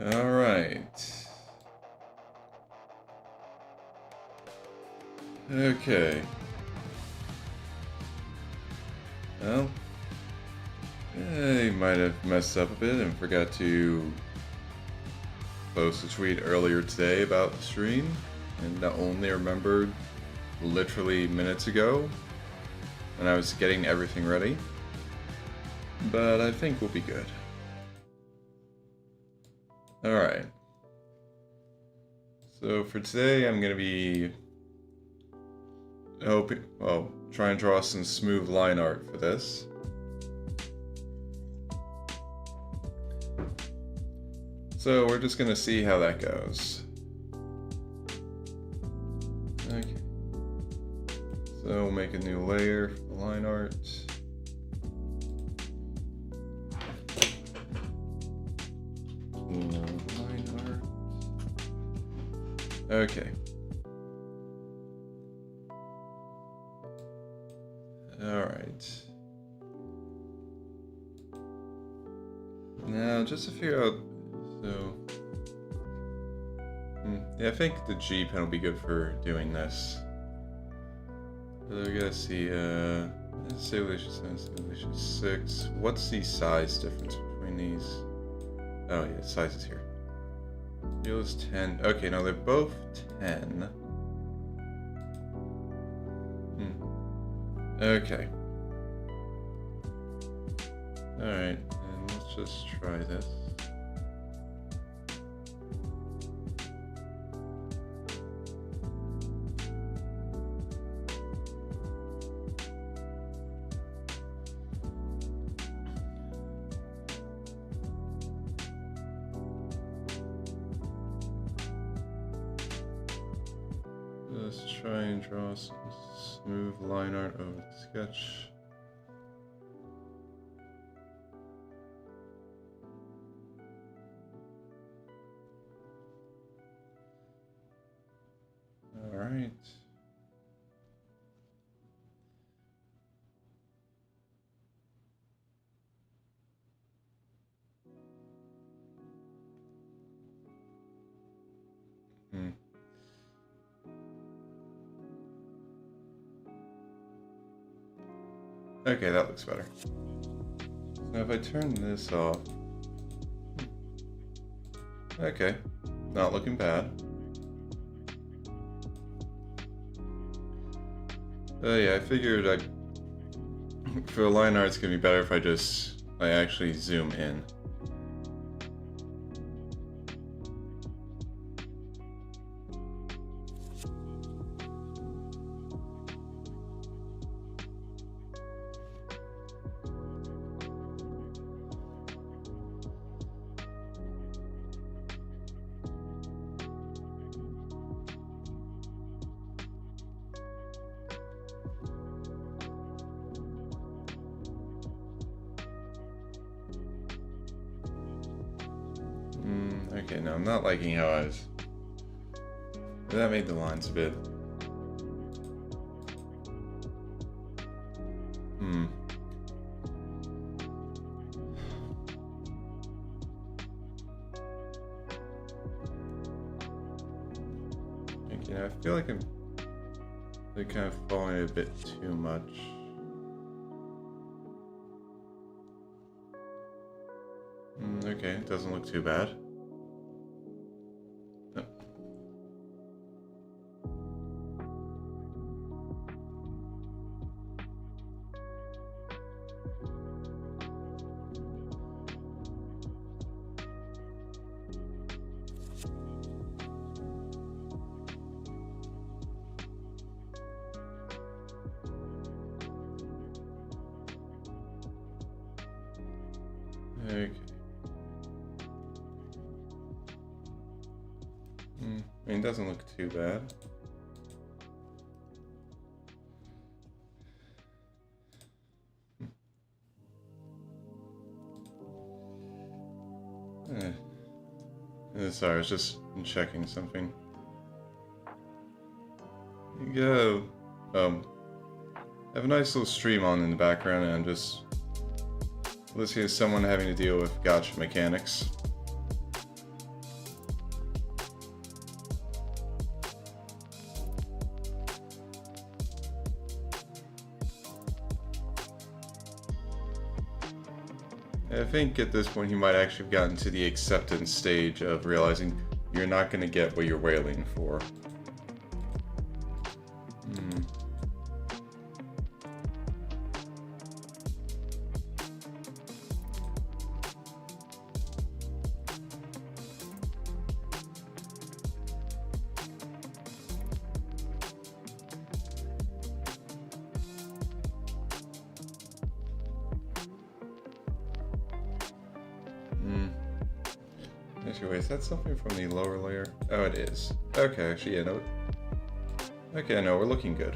All right. Okay. Well, I might have messed up a bit and forgot to post a tweet earlier today about the stream, and not only remembered literally minutes ago when I was getting everything ready, but I think we'll be good. Alright. So for today, I'm going to be try and draw some smooth line art for this. So we're just going to see how that goes. Okay. So we'll make a new layer for the line art. Line art. Okay. Alright. Now, just to figure out, yeah, I think the G pen will be good for doing this. But I gotta see, stabilization 6. What's the size difference between these? Oh yeah, size is here. Real is 10. Okay, no, they're both 10. Okay. Alright, and let's just try this. Let's try and draw some smooth line art over the sketch. All right. Okay, that looks better. Now if I turn this off... Okay, not looking bad. Yeah, I figured for the line art it's gonna be better if I actually zoom in. Okay, no, I'm not liking how that made the lines a bit. Okay, now I feel like I'm kind of falling a bit too much. Okay, it doesn't look too bad. No. Okay. I mean, it doesn't look too bad. Sorry, I was just checking something. You go, have a nice little stream on in the background, and I'm just listening to someone having to deal with gotcha mechanics. I think at this point he might actually have gotten to the acceptance stage of realizing you're not going to get what you're wailing for. Wait, is that something from the lower layer? Oh, it is. Okay, actually, yeah, no. Okay, no, we're looking good.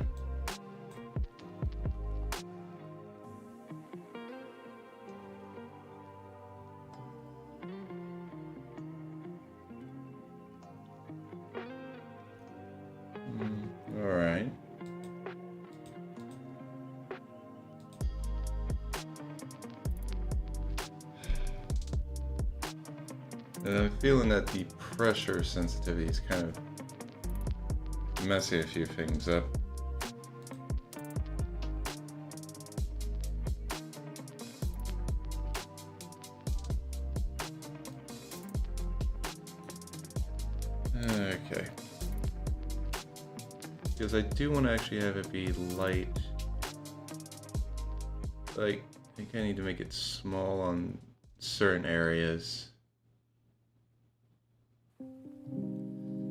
Alright. And I'm feeling that the pressure sensitivity is kind of messing a few things up. Okay. Because I do want to actually have it be light. Like, I think I need to make it small on certain areas.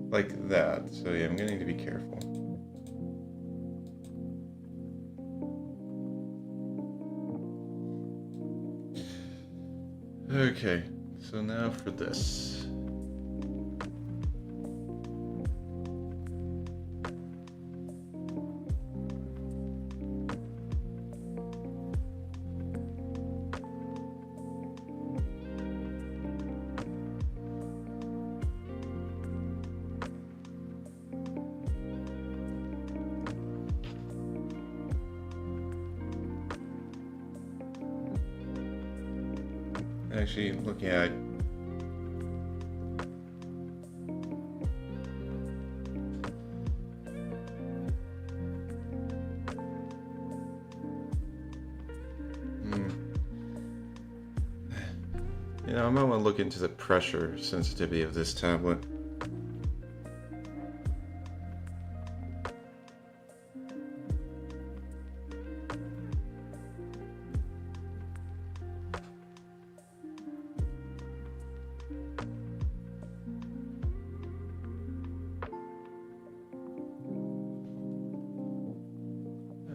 Like that. So yeah, I'm gonna need to be careful. Okay, so now for this. Actually, looking at you know, I might want to look into the pressure sensitivity of this tablet.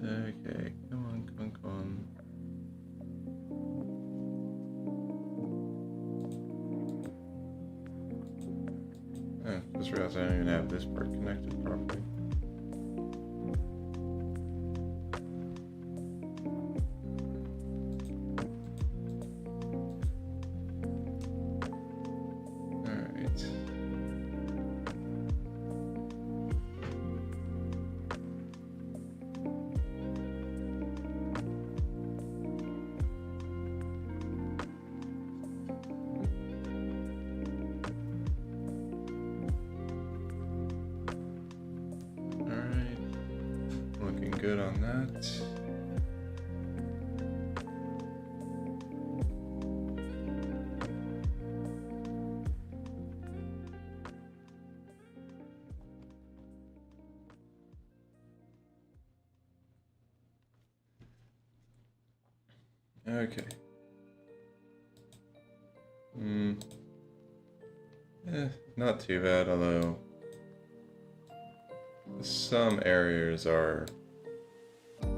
Okay, come on, come on, come on. Oh, just realized I don't even have this part connected properly. Alright. Looking good on that. Okay. Not too bad, although some areas are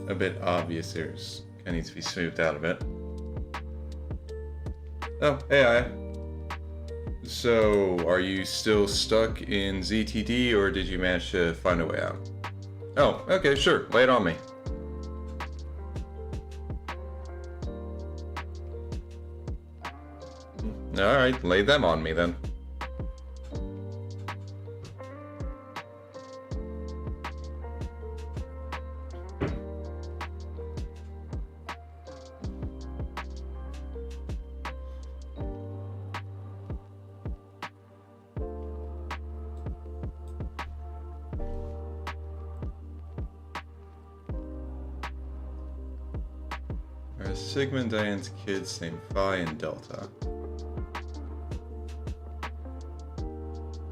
a bit obvious. There's kind of needs to be smoothed out a bit. Oh, hey, so are you still stuck in ZTD, or did you manage to find a way out? Oh, okay, sure, lay it on me. Alright, lay them on me then. Sigma and Diane's kids named Phi and Delta.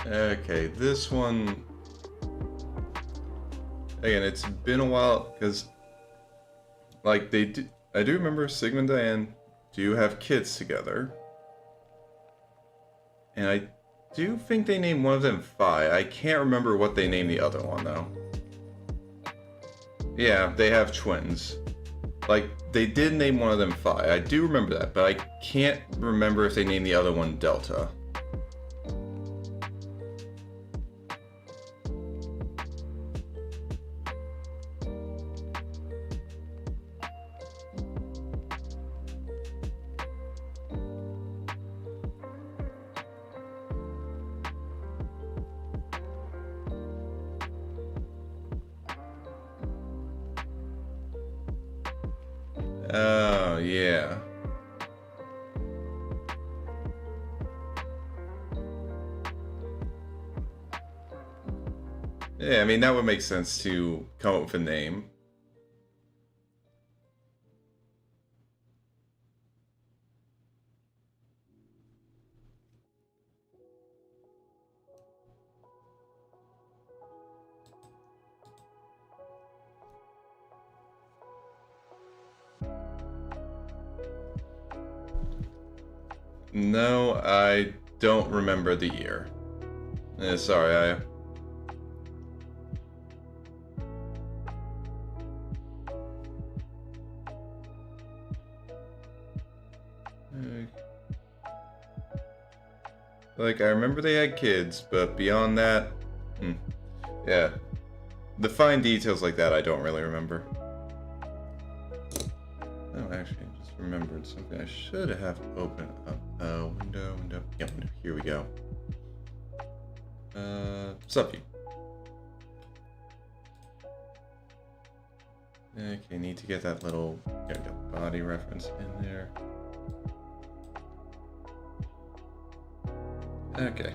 Okay, this one... Again, it's been a while, because... Like, I do remember Sigma and Diane do have kids together. And I do think they named one of them Phi. I can't remember what they named the other one, though. Yeah, they have twins. Like, they did name one of them Phi. I do remember that, but I can't remember if they named the other one Delta. Oh, yeah. Yeah, I mean, that would make sense to come up with a name. No, I don't remember the year. Sorry, I... Like, I remember they had kids, but beyond that... Yeah. The fine details like that I don't really remember. Oh, actually, I just remembered something I should have opened up. Window. Yeah, window. Here we go. Subview. Okay, need to get that little body reference in there. Okay.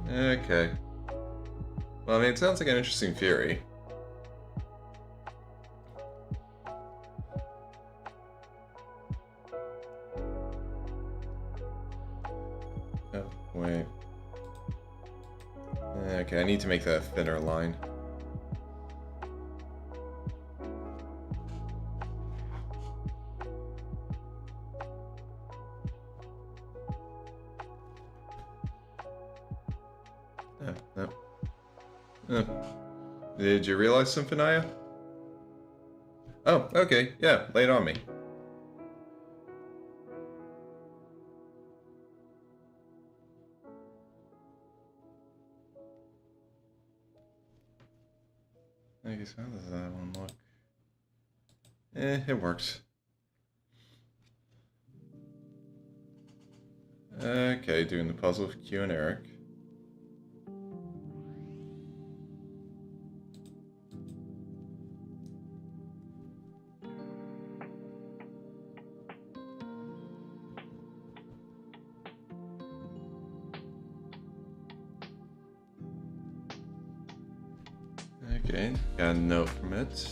Okay. Well, I mean, it sounds like an interesting theory. Oh, wait. Okay, I need to make that a thinner line. Did you realize something, Aya? Oh, okay, yeah, lay it on me. I guess, how does that one look? It works. Okay, doing the puzzle with Q and Eric. Okay, got a note from it.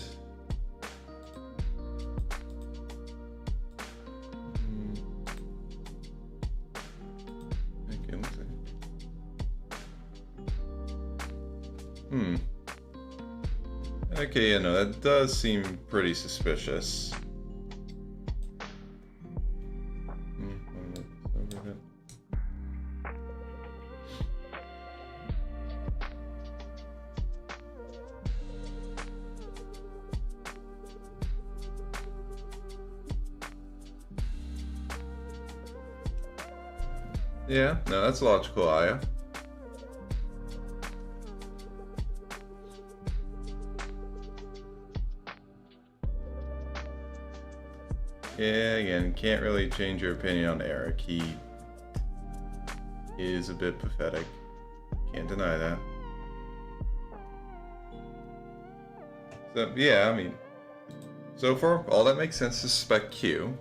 Okay, let's see. Okay, yeah, no, that does seem pretty suspicious. Yeah, no, that's logical, Aya. Yeah, again, can't really change your opinion on Eric. He is a bit pathetic. Can't deny that. So, yeah, I mean, so far, all that makes sense to suspect Q.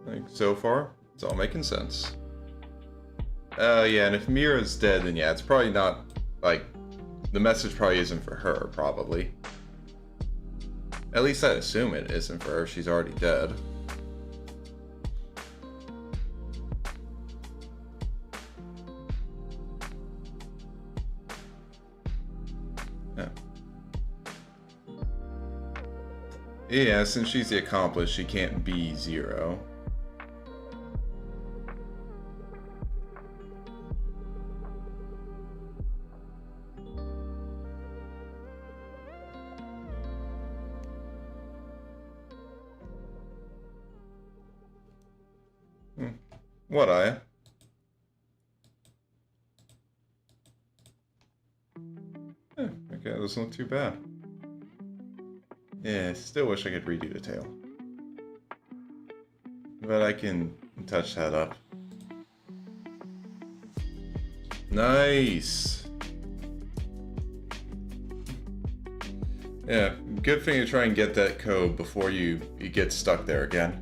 Like, so far, it's all making sense. Yeah, and if Mira's dead, then yeah, it's probably not, like, the message probably isn't for her, probably. At least I assume it isn't for her, she's already dead. Yeah. Yeah, since she's the accomplice, she can't be Zero. What, Aya? Yeah, okay, that doesn't look too bad. Yeah, still wish I could redo the tail. But I can touch that up. Nice! Yeah, good thing to try and get that code before you get stuck there again.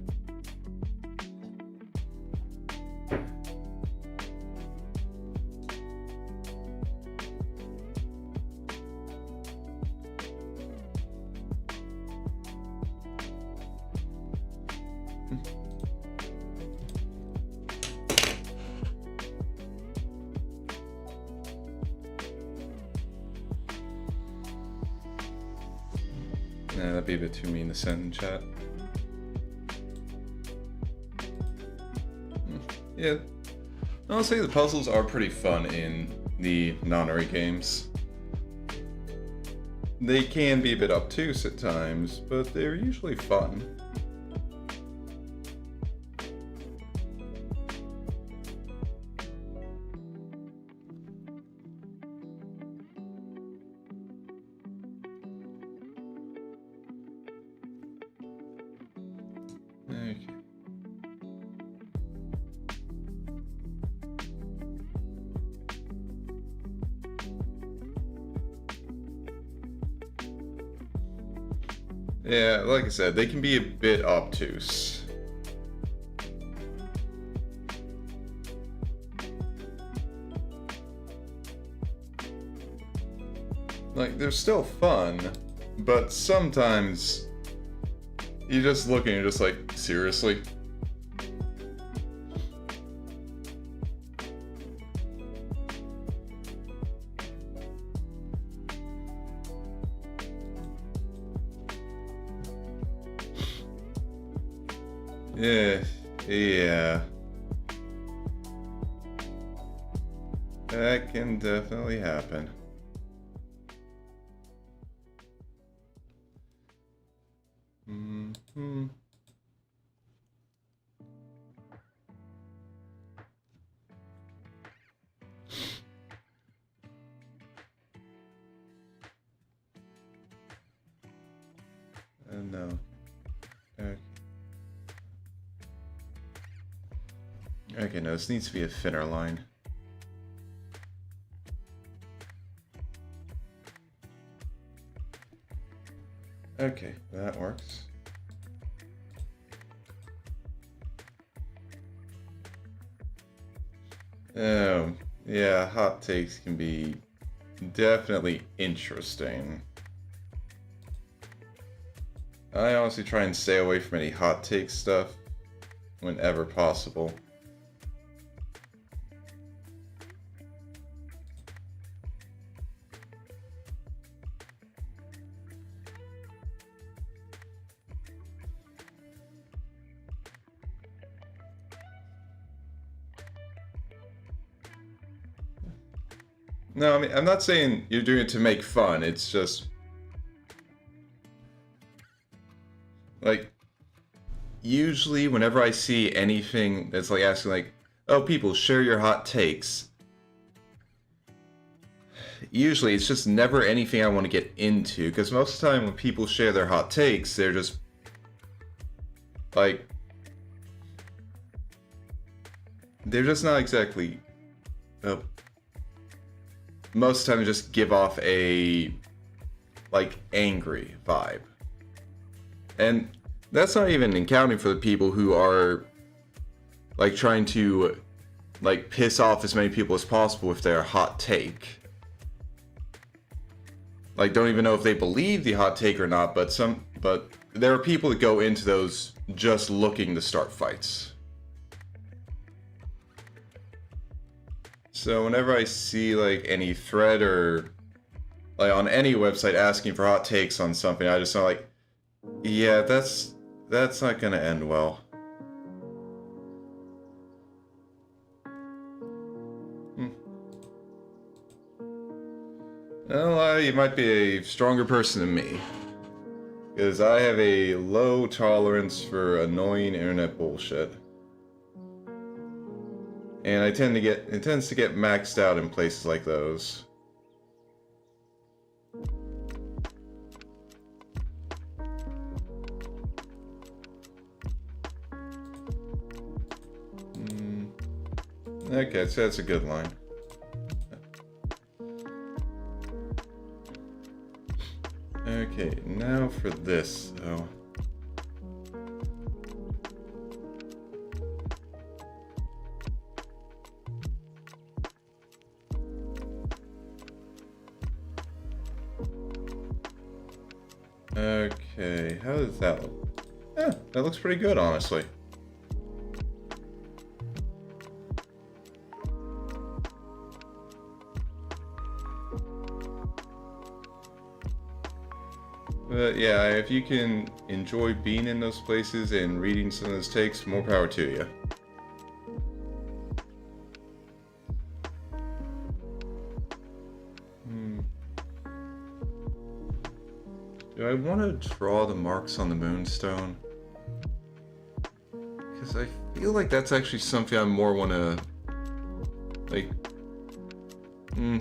Nah, that'd be a bit too mean to send in chat. Yeah. I'll say the puzzles are pretty fun in the Nonary games. They can be a bit obtuse at times, but they're usually fun. Okay. Yeah, like I said, they can be a bit obtuse. Like, they're still fun, but sometimes you just look and you're just like, seriously? Yeah. That can definitely happen. Mm-hmm. No. Okay. Okay, no, this needs to be a thinner line. Okay, that works. Yeah, hot takes can be definitely interesting. I honestly try and stay away from any hot take stuff whenever possible. No, I mean, I'm not saying you're doing it to make fun, it's just... like, usually whenever I see anything that's like asking like, oh, people, share your hot takes. Usually it's just never anything I want to get into, because most of the time when people share their hot takes, they're just... like... they're just not exactly... most of the time they just give off a... like, angry vibe. And that's not even accounting for the people who are, like, trying to like piss off as many people as possible with their hot take. Like, don't even know if they believe the hot take or not, but there are people that go into those just looking to start fights. So whenever I see like any thread or like on any website asking for hot takes on something, I just know like, yeah, that's not gonna end well. Well, you might be a stronger person than me. Because I have a low tolerance for annoying internet bullshit. And it tends to get maxed out in places like those. Okay, so that's a good line. Okay, now for this, though. Okay, how does that look? Yeah, that looks pretty good, honestly. But yeah, if you can enjoy being in those places and reading some of those takes, more power to you. Do I want to draw the marks on the moonstone? Because I feel like that's actually something I more want to, like,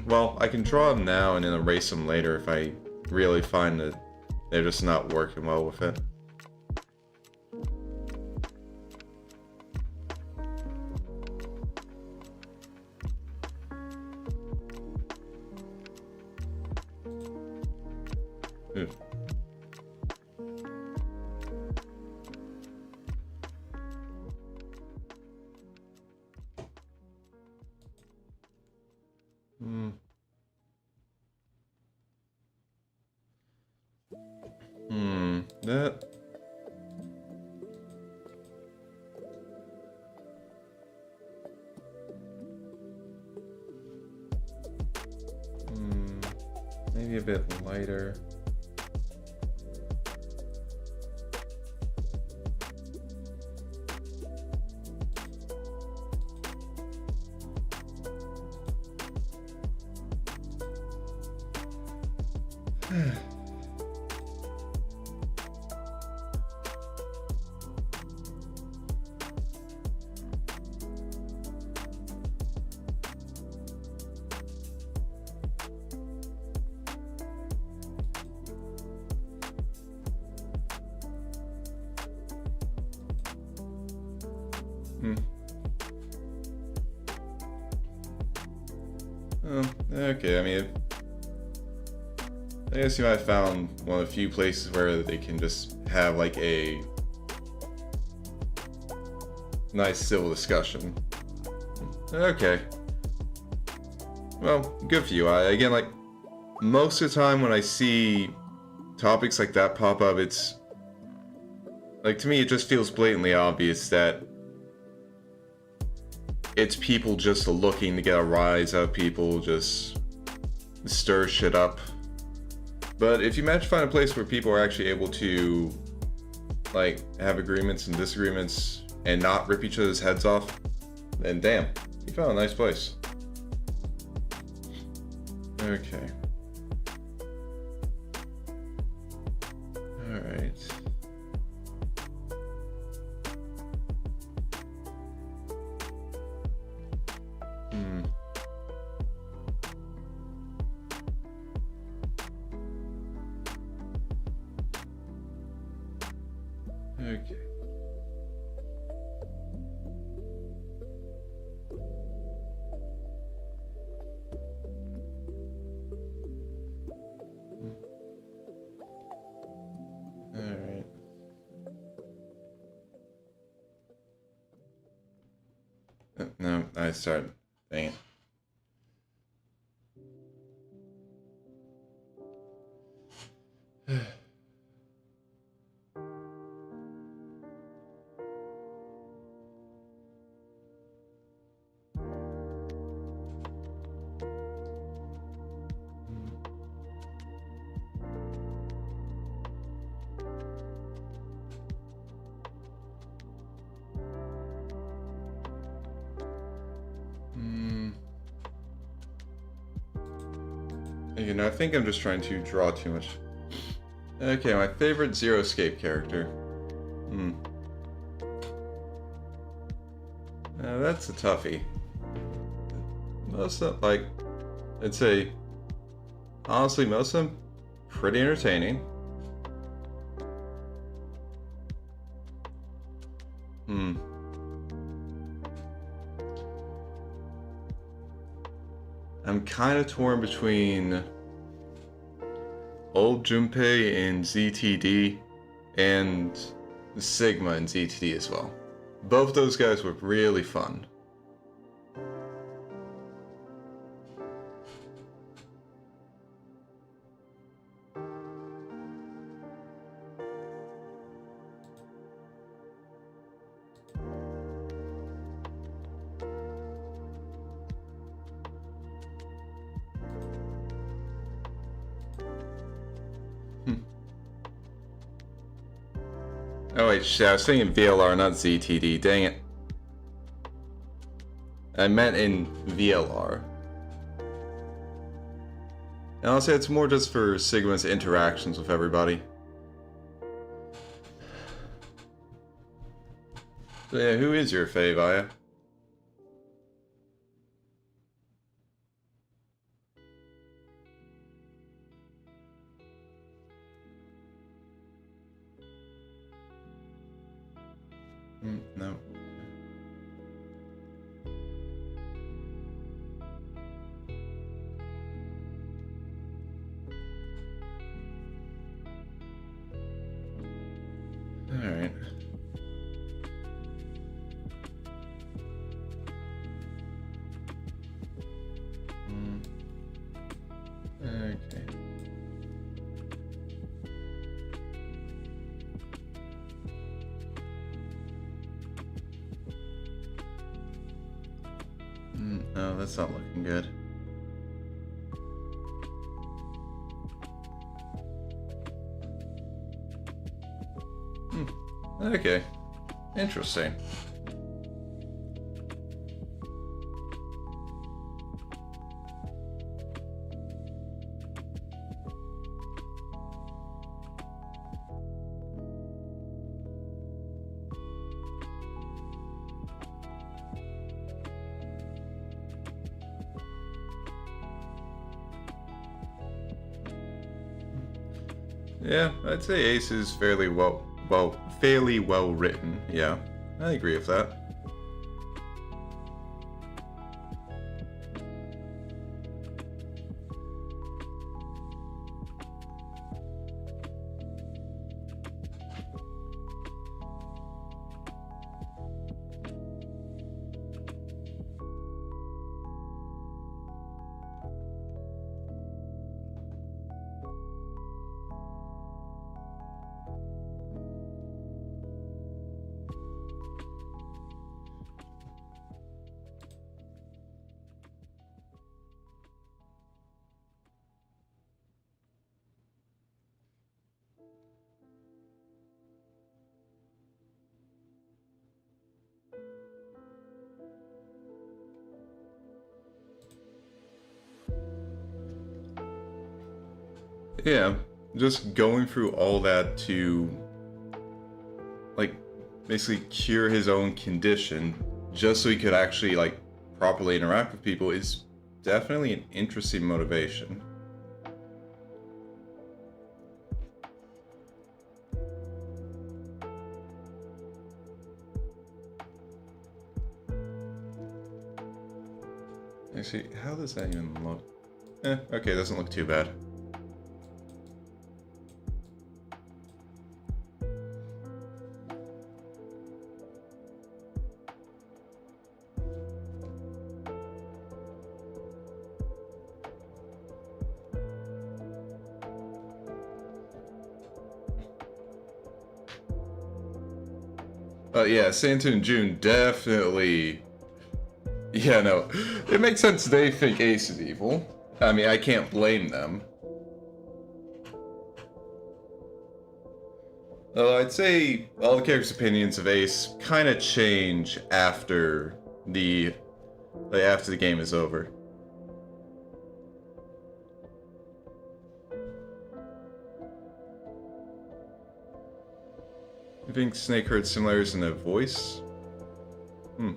well, I can draw them now and then erase them later if I really find that they're just not working well with it. Ooh. That... maybe a bit lighter. Okay, I mean, I guess you might have found one of the few places where they can just have like a nice civil discussion. Okay. Well, good for you. Again, like, most of the time when I see topics like that pop up, it's like, to me, it just feels blatantly obvious that it's people just looking to get a rise out of people, just stir shit up. But if you manage to find a place where people are actually able to, like, have agreements and disagreements and not rip each other's heads off, then damn, you found a nice place. Okay. Alright. Okay. Alright. No, I I start. Dang it. You know, I think I'm just trying to draw too much. Okay, my favorite Zero Escape character. That's a toughie. Most of, like, I'd say, honestly, most of them pretty entertaining. I'm kind of torn between old Junpei in ZTD and Sigma in ZTD as well. Both those guys were really fun. Oh wait, shit, I was thinking VLR, not ZTD, dang it. I meant in VLR. And I'll say it's more just for Sigma's interactions with everybody. So yeah, who is your fave, Aya? No. Alright. Okay. No, that's not looking good. Okay. Interesting. Yeah, I'd say Ace is fairly well written. Yeah, I agree with that. Yeah, just going through all that to, like, basically cure his own condition just so he could actually, like, properly interact with people is definitely an interesting motivation. Actually, how does that even look? Okay, doesn't look too bad. Yeah, Santa and June definitely. Yeah, no, it makes sense they think Ace is evil. I mean, I can't blame them. Though I'd say all the characters' opinions of Ace kind of change after after the game is over. You think Snake heard similarities in their voice? Hmm.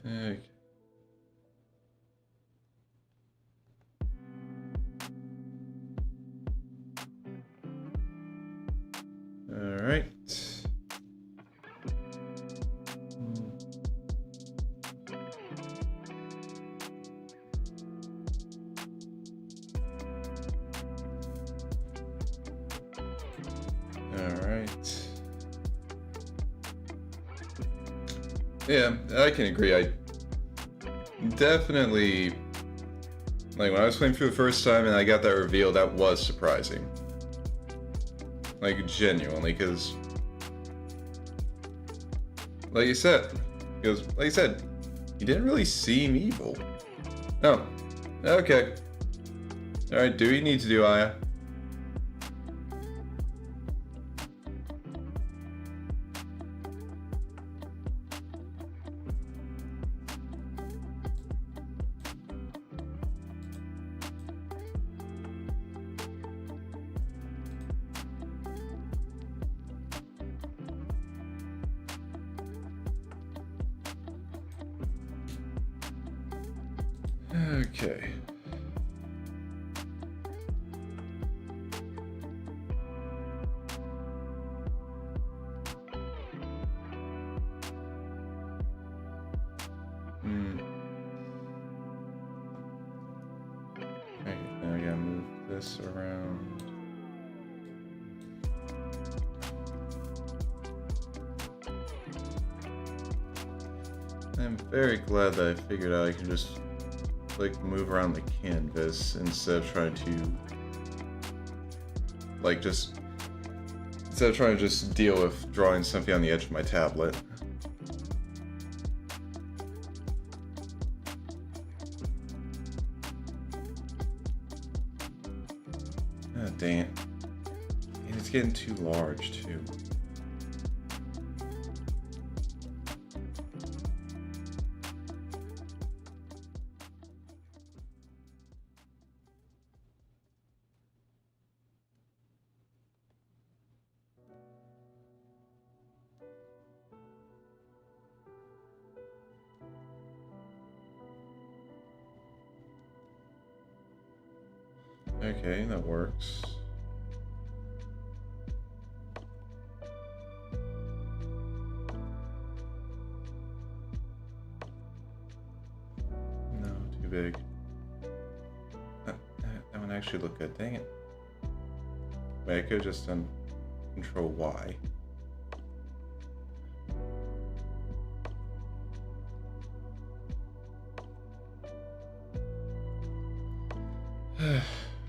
Okay. Alright. Alright. Yeah, I can agree. I definitely, like, when I was playing through the first time and I got that reveal, that was surprising. Like, genuinely, because, like you said, he didn't really seem evil. Oh, okay. Alright, do what you need to do, Aya. Okay. Okay, now I gotta move this around. I'm very glad that I figured out I can just, like, move around the canvas instead of trying to, like, instead of trying to just deal with drawing something on the edge of my tablet. Ah, dang it. And it's getting too large, too. Okay, that works. No, too big. That one actually looked good. Dang it. Wait, I could have just done Control Y.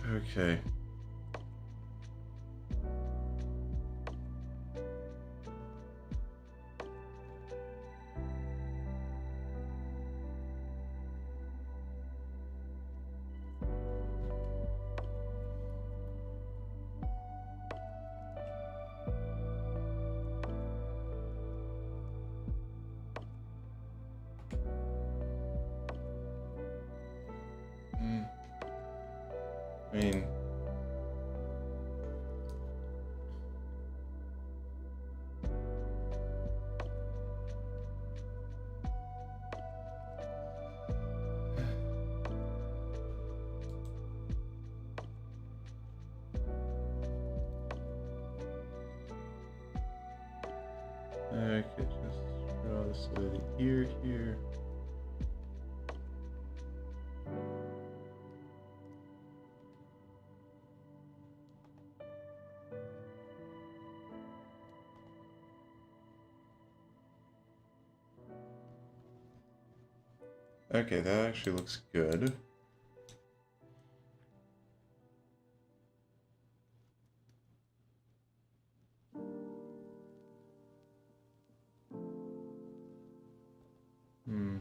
Okay. I mean, okay, just draw this little ear here. Okay, that actually looks good. Hmm.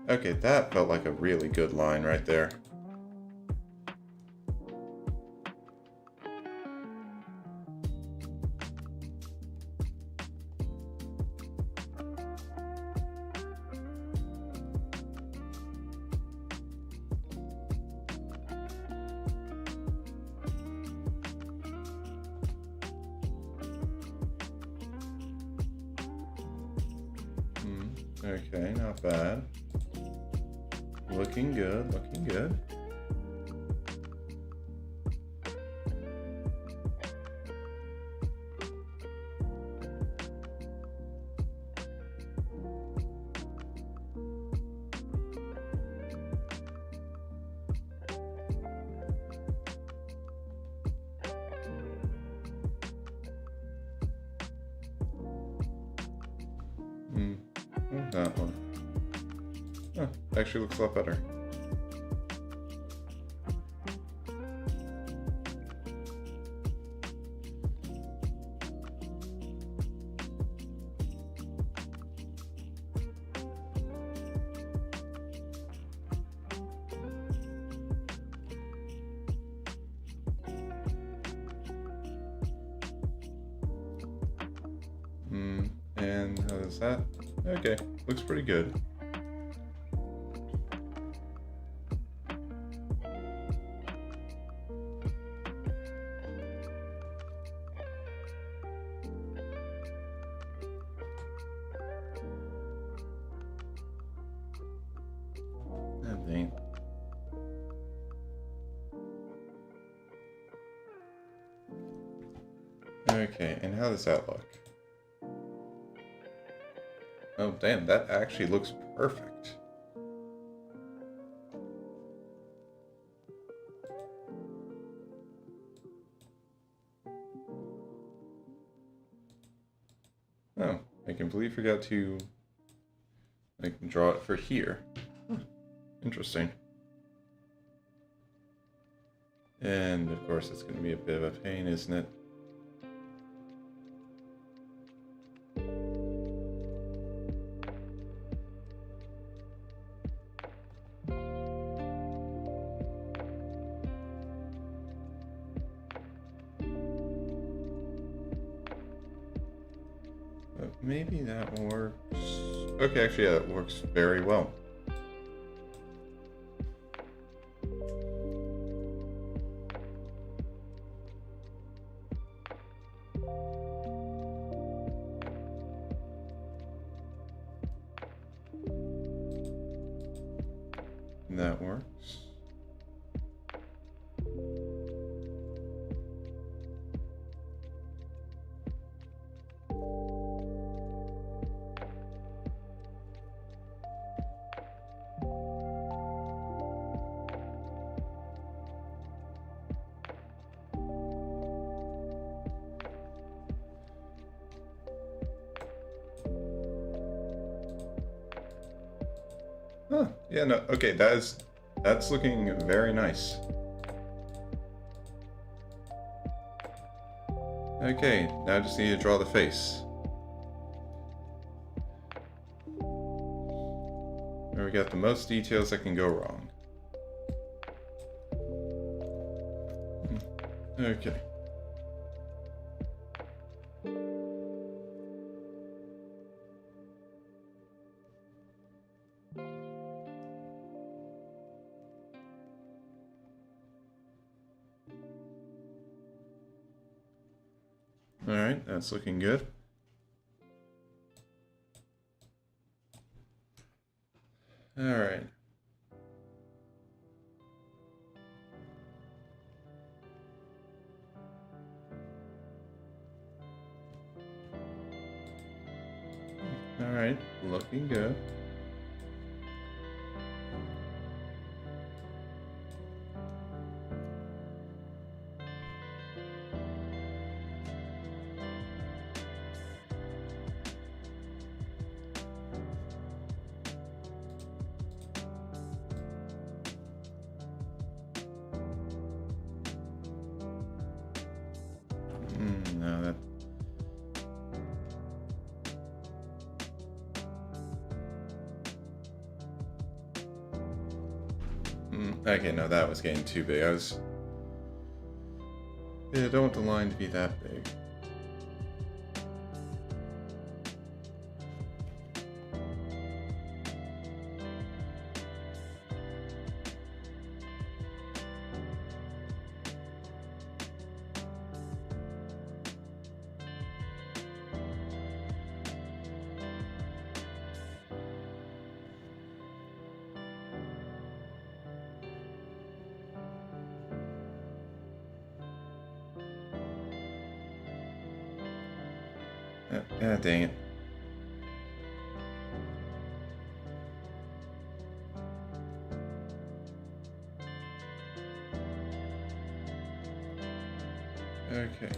Okay, that felt like a really good line right there. Okay, not bad. Looking good, looking good. That one. Oh, actually looks a lot better. And how does that? Okay, looks pretty good. Oh, dang. Okay, and how does that look? Oh, damn, that actually looks perfect. Oh, I completely forgot to draw it for here. Interesting. And of course, it's going to be a bit of a pain, isn't it? But maybe that works. Okay, actually, yeah, that works very well. That works. Huh, yeah, no, okay, that's looking very nice. Okay, now I just need to draw the face. There we got the most details that can go wrong. Okay. Alright, that's looking good. Alright. Alright, looking good. no, that... Okay, no, that was getting too big. Yeah, I don't want the line to be that big. Ah, dang it. Okay.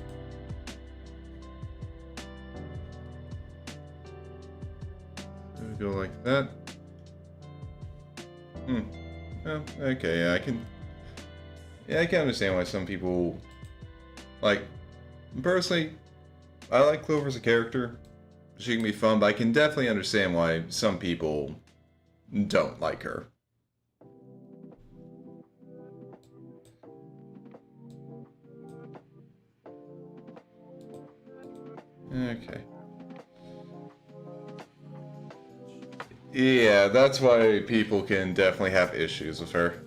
So we go like that. Oh, okay, yeah, I can... Yeah, I can understand why some people... Like, personally, I like Clover as a character. She can be fun, but I can definitely understand why some people don't like her. Okay. Yeah, that's why people can definitely have issues with her.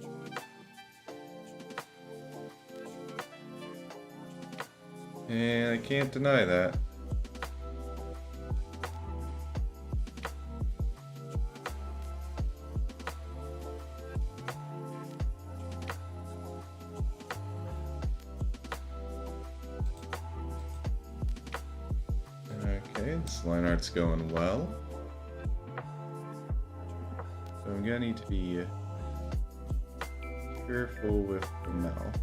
And I can't deny that. Okay, this line art's going well. So I'm gonna need to be careful with the mouth.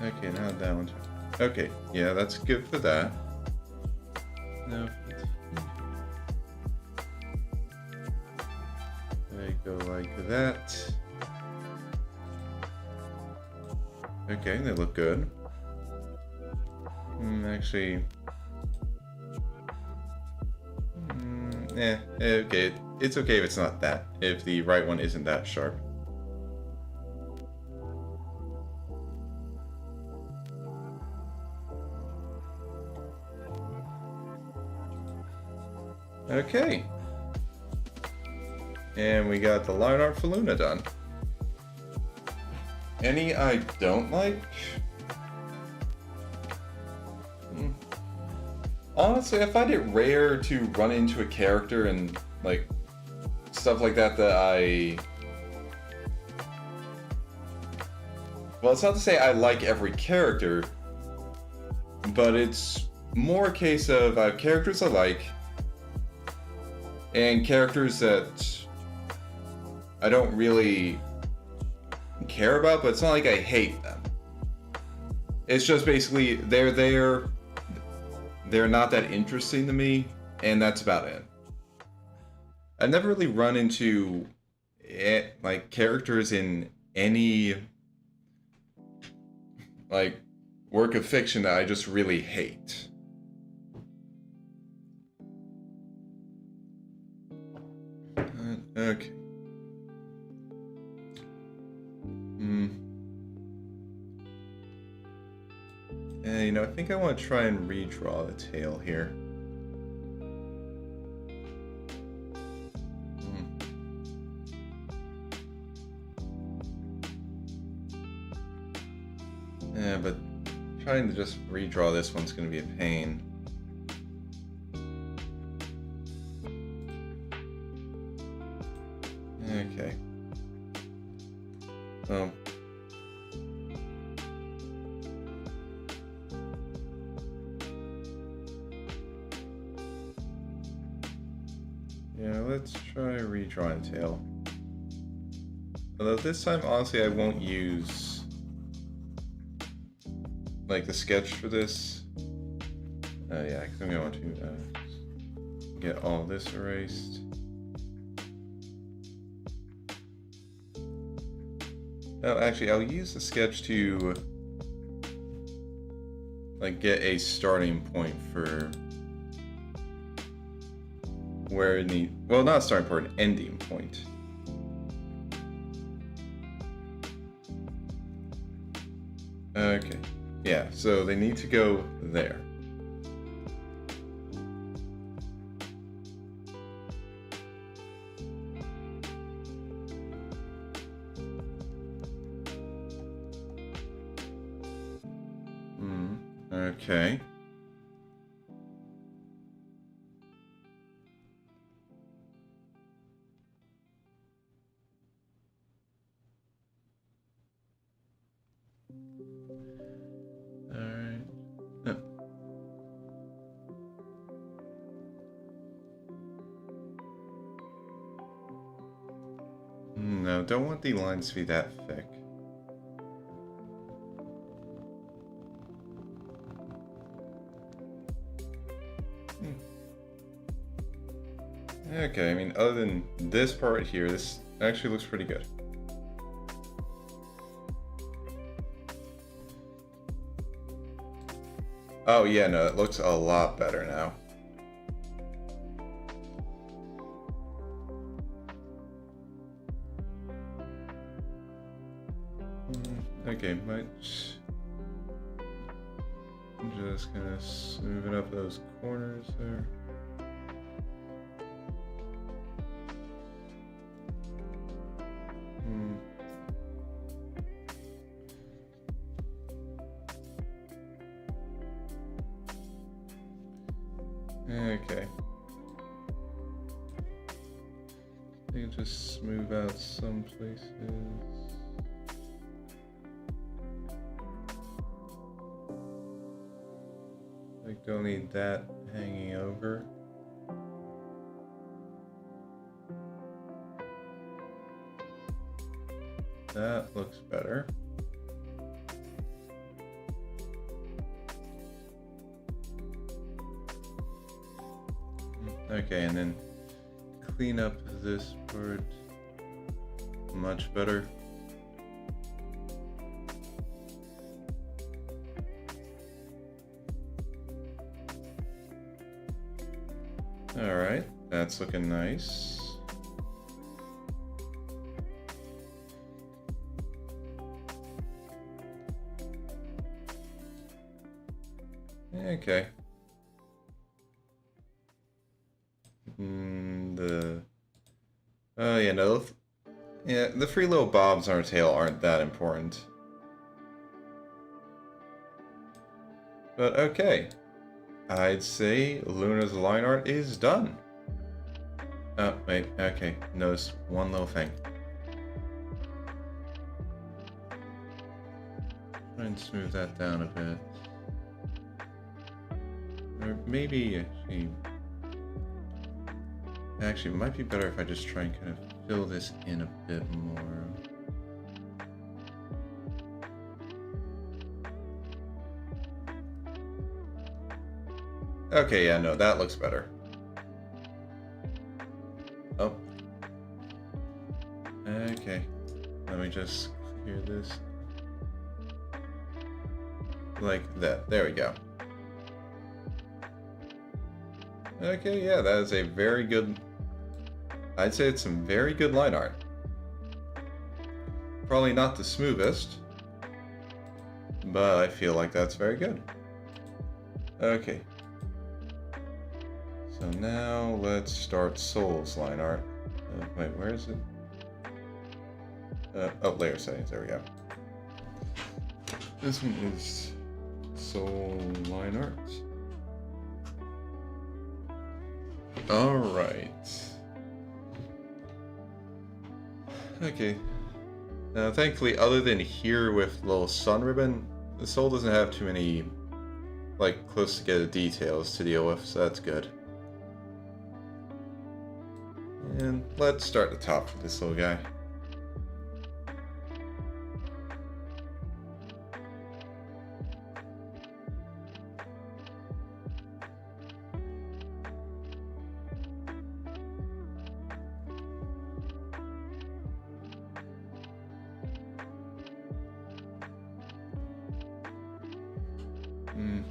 Okay, now that one's... Okay, yeah, that's good for that. Now, I go like that. Okay, they look good. Actually... okay. It's okay if it's not that. If the right one isn't that sharp. Okay. And we got the line art for Luna done. Any I don't like? Honestly, I find it rare to run into a character and, like, stuff like that that I... Well, it's not to say I like every character, but it's more a case of I have characters I like, and characters that I don't really care about, but it's not like I hate them. It's just basically they're there, they're not that interesting to me, and that's about it. I've never really run into like characters in any like work of fiction that I just really hate. Okay. And, you know, I think I want to try and redraw the tail here. Yeah, but trying to just redraw this one's going to be a pain. Okay. Well. Yeah, let's try redrawing tail. Although this time, honestly, I won't use like the sketch for this. Yeah, because I'm going to want to get all this erased. Oh, actually, I'll use the sketch to like get a starting point for where it need. Well, not a starting point, an ending point. Okay. Yeah, so they need to go there. Okay. Alright. No, don't want the lines to be that thick. Okay, I mean, other than this part right here, this actually looks pretty good. Oh yeah, no, it looks a lot better now. Okay, I'm just gonna smooth up those corners there. Okay. I can just smooth out some places. Like, don't need that hanging over. That looks better. Okay, and then clean up this part much better. All right, that's looking nice. Okay. Yeah, no, yeah, the three little bobs on her tail aren't that important. But okay, I'd say Luna's line art is done. Oh, wait, okay, notice one little thing. Try and smooth that down a bit. Or maybe, actually, it might be better if I just try and kind of fill this in a bit more. Okay, yeah, no, that looks better. Oh. Okay. Let me just clear this. Like that. There we go. Okay, yeah, that is a very good... I'd say it's some very good line art. Probably not the smoothest, but I feel like that's very good. Okay. So now let's start Soul's line art. Wait, where is it? Oh, layer settings, there we go. This one is Soul line art. Alright. Okay. Now, thankfully, other than here with little sun ribbon, the Soul doesn't have too many, like, close together details to deal with, so that's good. And let's start the top for this little guy.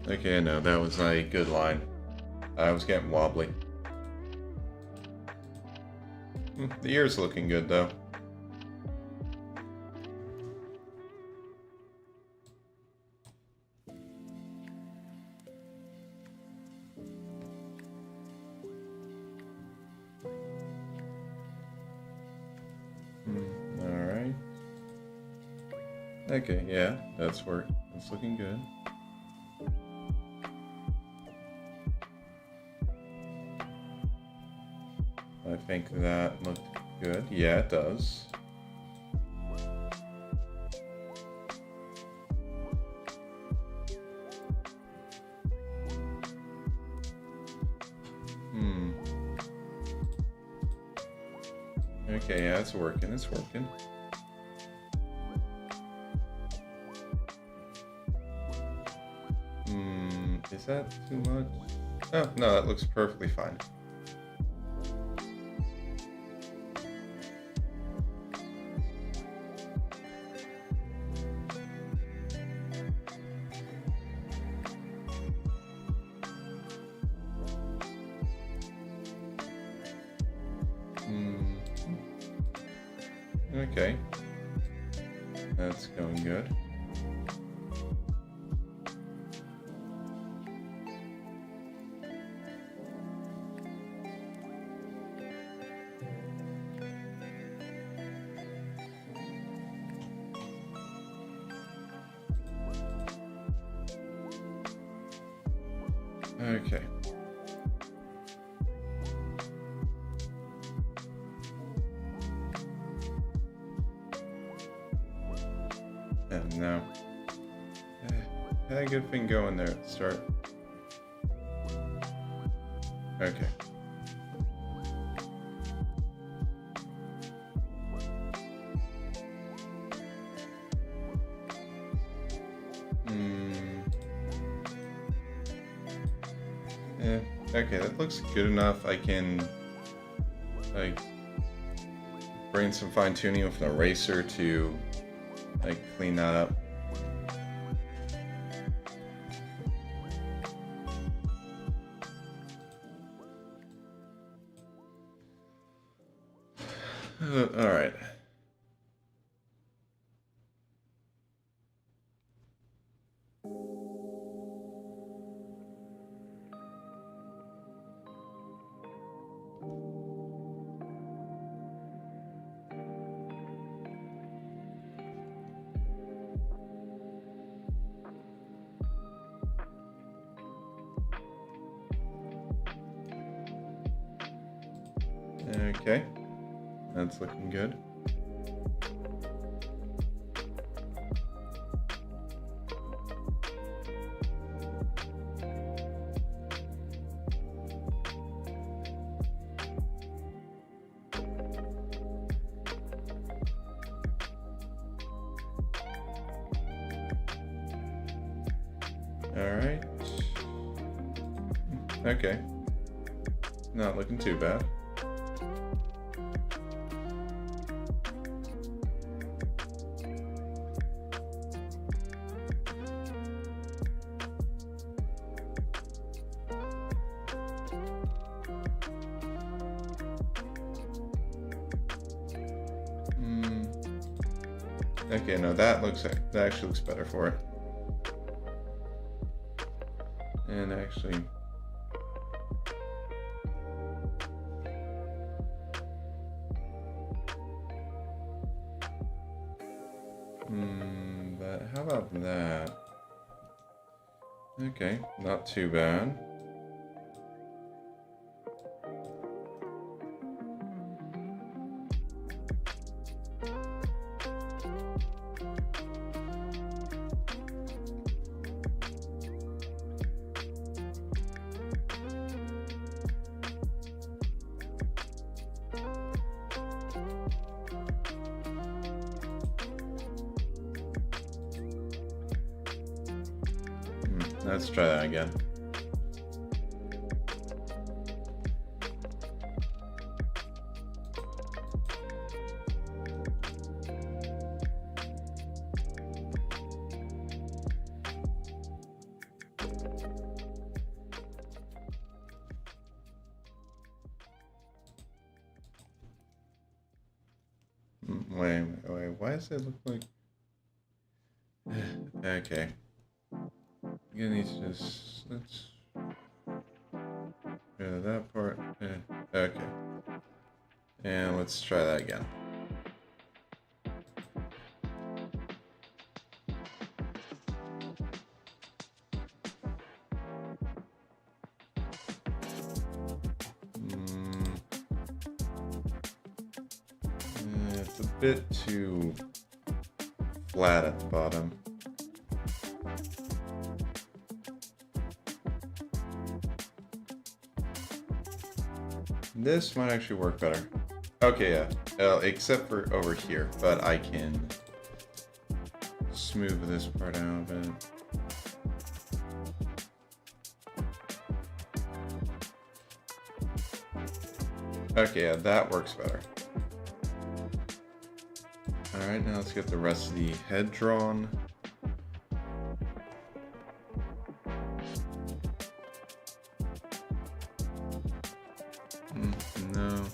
Okay, no, that was a good line. I was getting wobbly. The ear's looking good, though. Alright. Okay, yeah, that's looking good. I think that looked good. Yeah, it does. Okay, yeah, it's working. Is that too much? Oh, no, that looks perfectly fine. Okay. That's going good. Okay. And now, had a good thing going there at the start. Okay. Okay, that looks good enough. I can, like, bring some fine tuning with an eraser to, like, clean that up. All right. Okay, that's looking good. All right. Okay. Not looking too bad. Okay, no, that actually looks better for it. And actually, but how about that? Okay, not too bad. Let's try that again. Wait, why does it look like... Okay. You're gonna need to just... Let's... Go to that part. Okay. And let's try that again. It's a bit too flat at the bottom. This might actually work better. Okay, yeah. Except for over here, but I can smooth this part out a bit. Okay, yeah, that works better. Alright, now let's get the rest of the head drawn. No.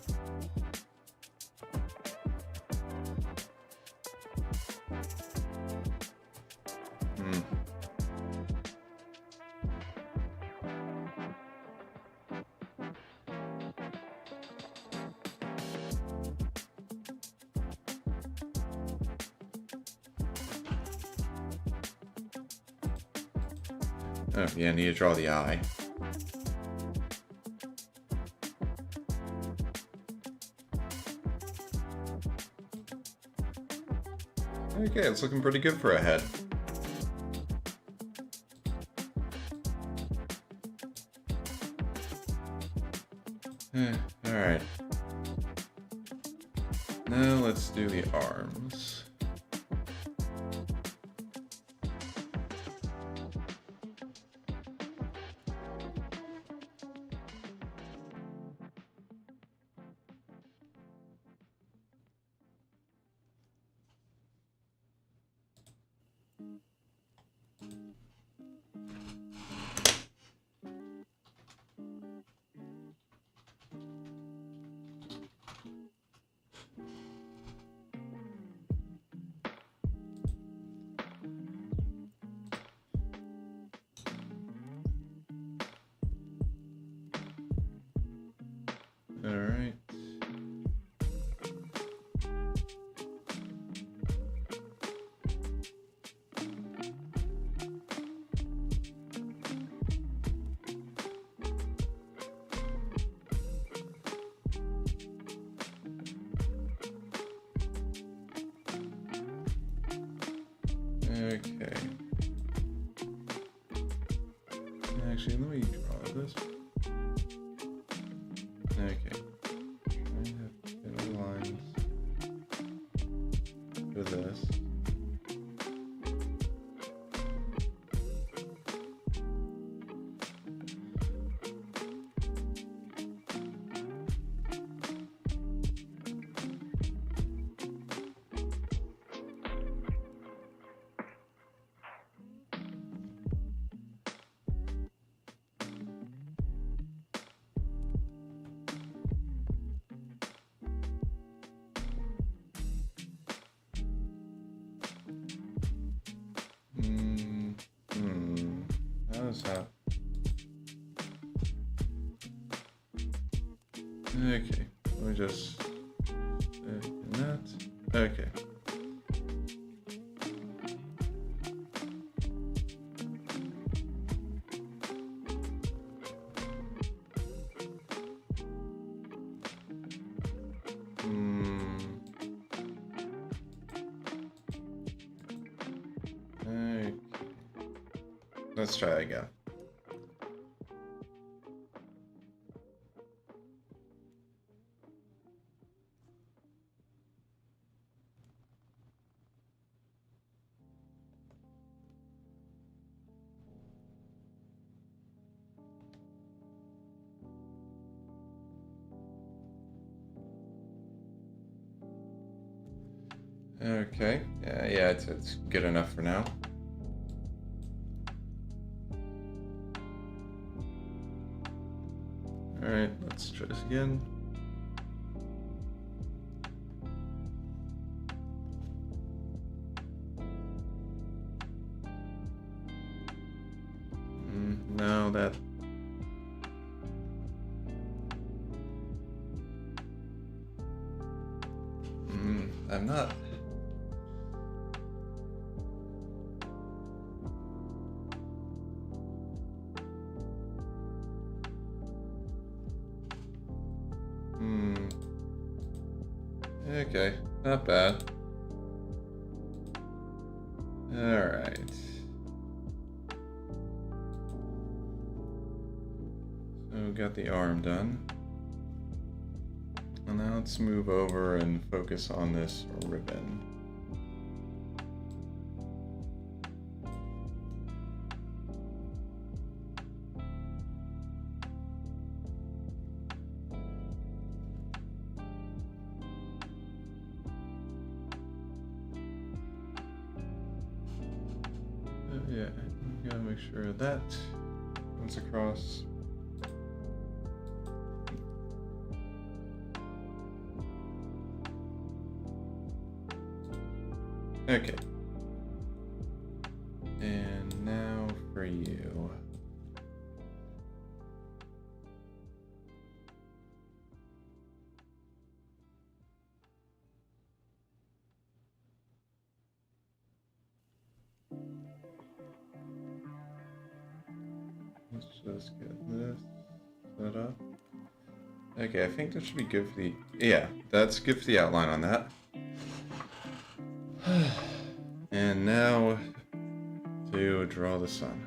Oh, yeah, I need to draw the eye. Okay, it's looking pretty good for a head. Alright. Now let's do the arms. Alright. Okay. Actually, let me draw this. Okay. I have to get lines for this. How's that? Okay, let me just that. Okay. Okay. Let's try again. Okay, yeah, it's good enough for now. Alright, let's try this again. I'm not. Okay, not bad. Alright. So we got the arm done. And now let's move over and focus on this ribbon. Yeah, we gotta make sure that comes across. Okay. And now for you. Let's just get this set up. Okay, I think that should be good for the... Yeah, that's good for the outline on that. And now to draw the sun.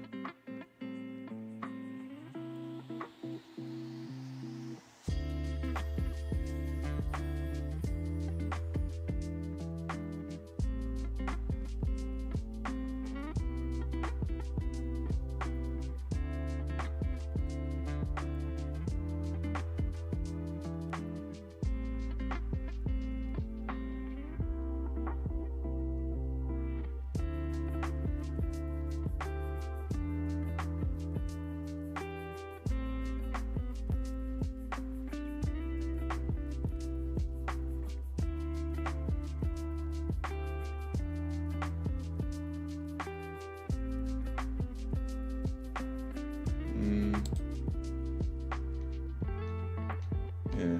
Yeah.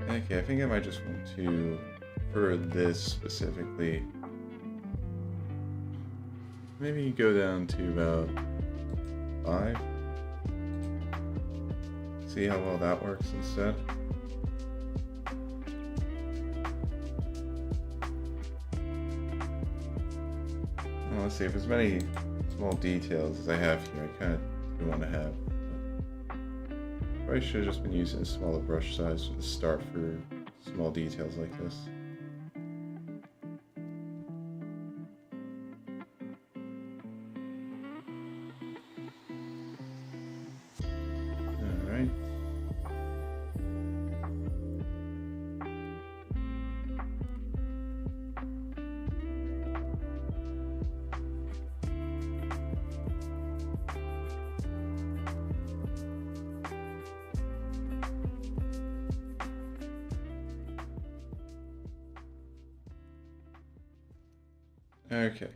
Okay, I think I might just want to, for this specifically, maybe go down to about 5. See how well that works instead. Well, let's see, if as many small details as I have here, I kind of do want to have. Probably should have just been using a smaller brush size to start for small details like this. Alright. Okay.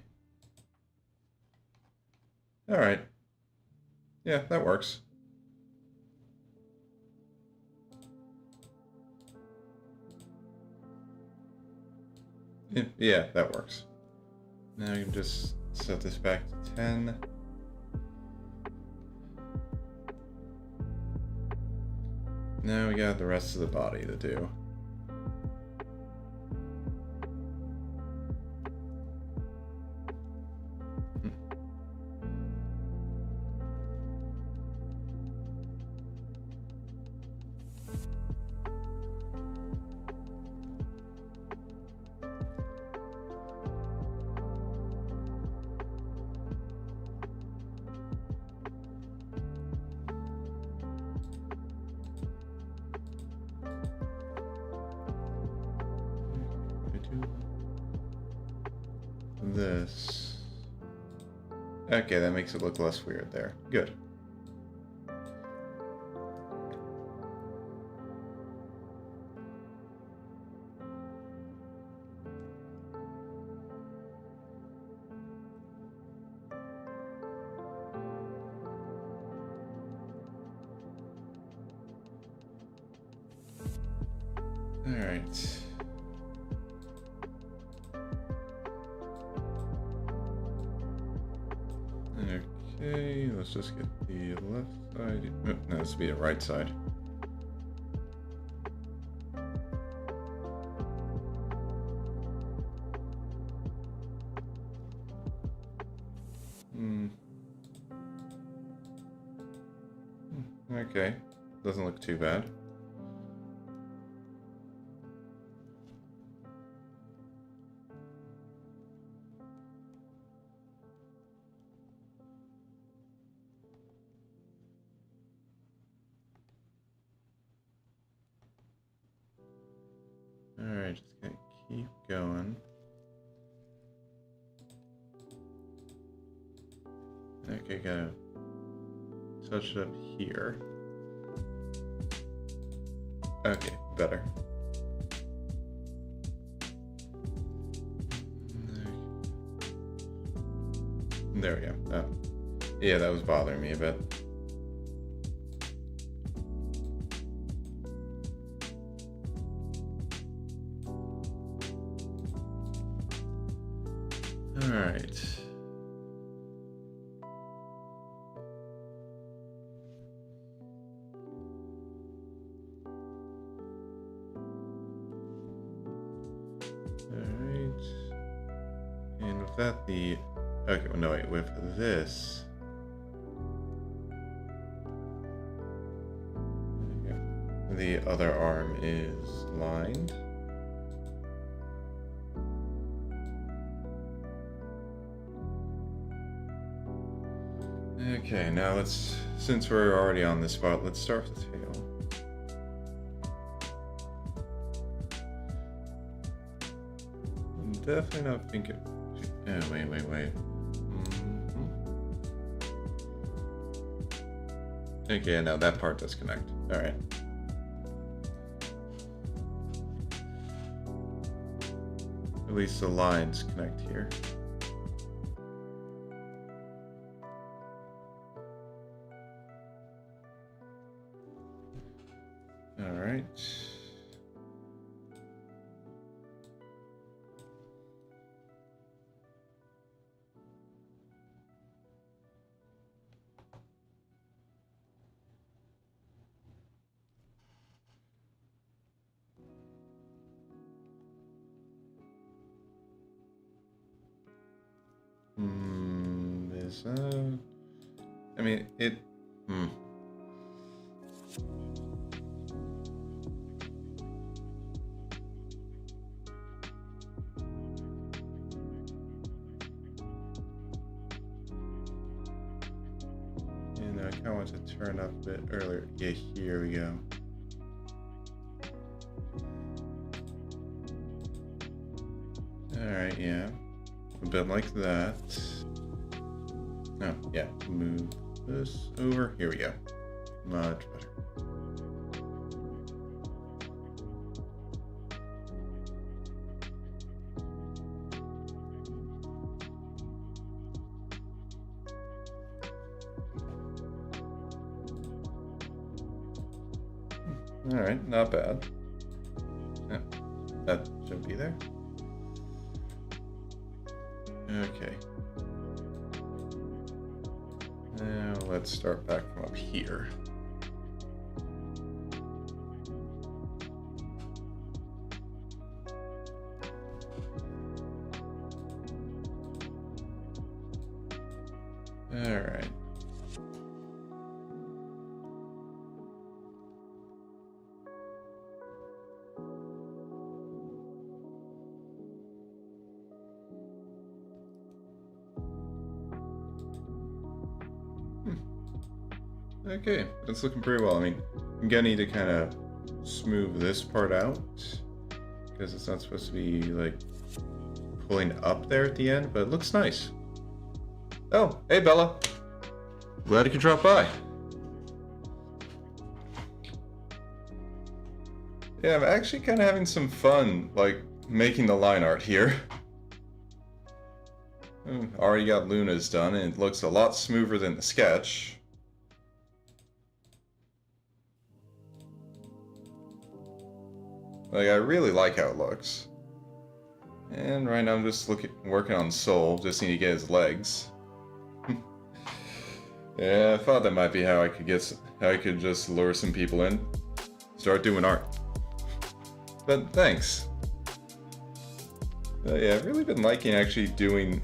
Alright. Yeah, that works. Yeah, that works. Now you can just set this back to 10. Now we got the rest of the body to do. This. Okay, that makes it look less weird there. Good. Alright. let's just get the left side. Oh, no, this will be the right side. Okay, doesn't look too bad. Alright, just gonna keep going. Okay, gotta touch it up here. Okay, better. There we go. Oh. Yeah, that was bothering me a bit. Alright. Alright. And with that, the... Okay, well, no, wait, with this... The other arm is lined. Okay, now let's, since we're already on this spot, let's start with the tail. I'm definitely not thinking... Oh, wait. Okay, now that part does connect. Alright. At least the lines connect here. Alright. Is that... I mean, it... And I kind of want to turn up a bit earlier. Yeah, here we go. Alright, yeah. A bit like that. Oh, yeah. Move this over. Here we go. Much better. Alright, not bad. Yeah, that should be there. Okay. Now let's start back from up here. All right. Okay, that's looking pretty well. I mean, I'm gonna need to kind of smooth this part out because it's not supposed to be like pulling up there at the end, but it looks nice. Oh, hey Bella. Glad you could drop by. Yeah, I'm actually kind of having some fun, like, making the line art here. Already got Luna's done, and it looks a lot smoother than the sketch. Like, I really like how it looks. And right now I'm just working on Soul, just need to get his legs. Yeah, I thought that might be how I could just lure some people in. Start doing art. But thanks. Yeah, I've really been liking actually doing,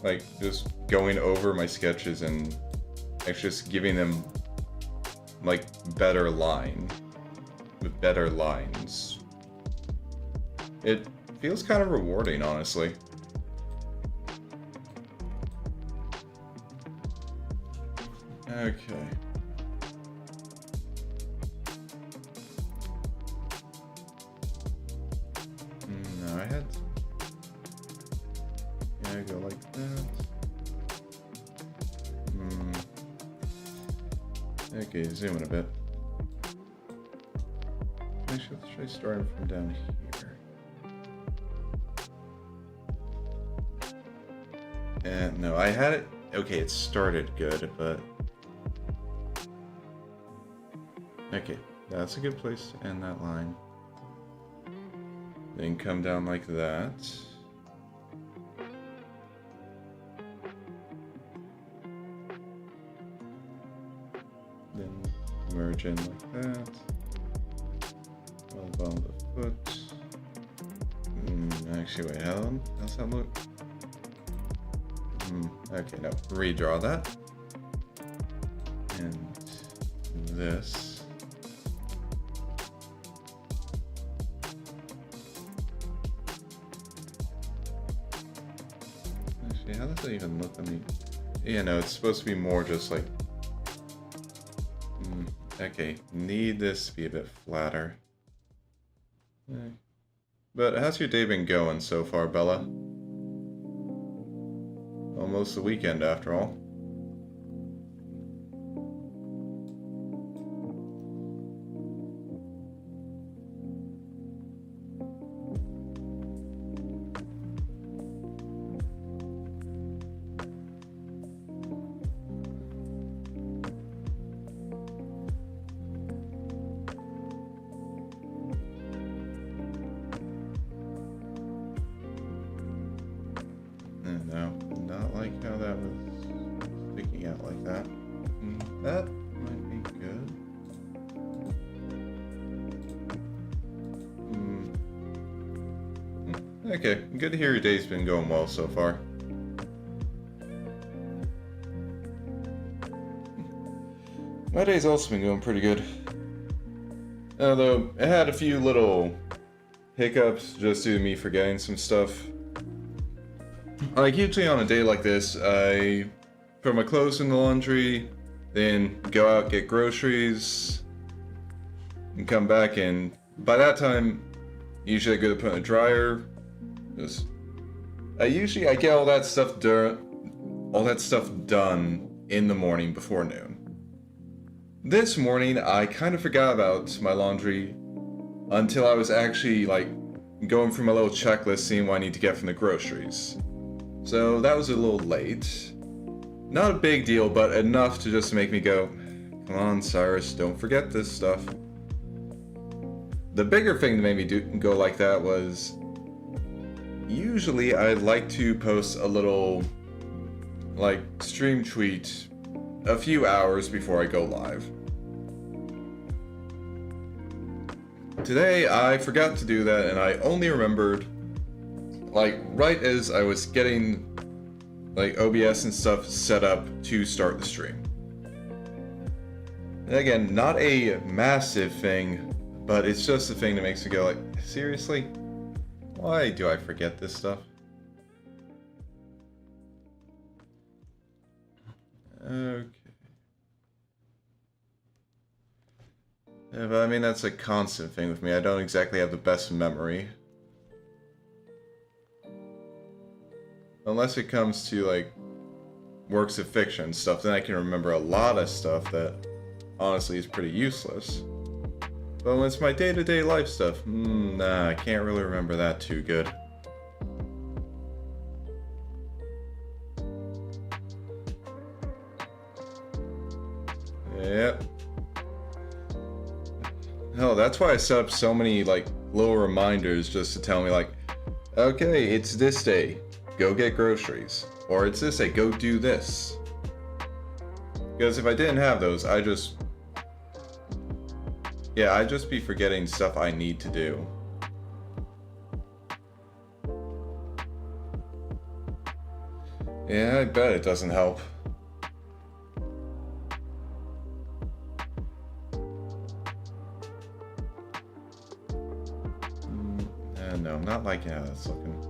like, just going over my sketches and actually just giving them, like, better lines. It feels kind of rewarding, honestly. Okay. No, I had... Yeah, go like that. Okay, zoom in a bit. Actually, let's try starting from down here. And no, I had it... Okay, it started good, but... Okay, that's a good place to end that line. Then come down like that. Then merge in like that. On the bottom of the foot. Actually, wait, how's that look? Okay, no, redraw that. And this. Actually, how does that even look on me? Yeah, no, it's supposed to be more just like... okay, need this to be a bit flatter. But how's your day been going so far, Bella? Almost the weekend, after all. No, not like how that was sticking out like that. That might be good. Okay, good to hear your day's been going well so far. My day's also been going pretty good. Although, it had a few little hiccups just due to me forgetting some stuff. Like, usually on a day like this, I put my clothes in the laundry, then go out, get groceries, and come back, and by that time, usually I go to put in a dryer. I get all that stuff done in the morning before noon. This morning, I kind of forgot about my laundry until I was actually, like, going through my little checklist, seeing what I need to get from the groceries. So that was a little late. Not a big deal, but enough to just make me go, come on, Cyrus, don't forget this stuff. The bigger thing that made me go like that was, usually I like to post a little, like, stream tweet a few hours before I go live. Today, I forgot to do that, and I only remembered, like, right as I was getting, like, OBS and stuff set up to start the stream. And again, not a massive thing, but it's just a thing that makes me go, like, seriously? Why do I forget this stuff? Okay. Yeah, but I mean, that's a constant thing with me. I don't exactly have the best memory. Unless it comes to, like, works of fiction stuff, then I can remember a lot of stuff that, honestly, is pretty useless. But when it's my day-to-day life stuff, nah, I can't really remember that too good. Yep. Hell, that's why I set up so many, like, little reminders just to tell me, like, okay, it's this day, go get groceries. Or it's this day, go do this. Because if I didn't have those, I'd just be forgetting stuff I need to do. Yeah, I bet it doesn't help. No, not like how that's looking.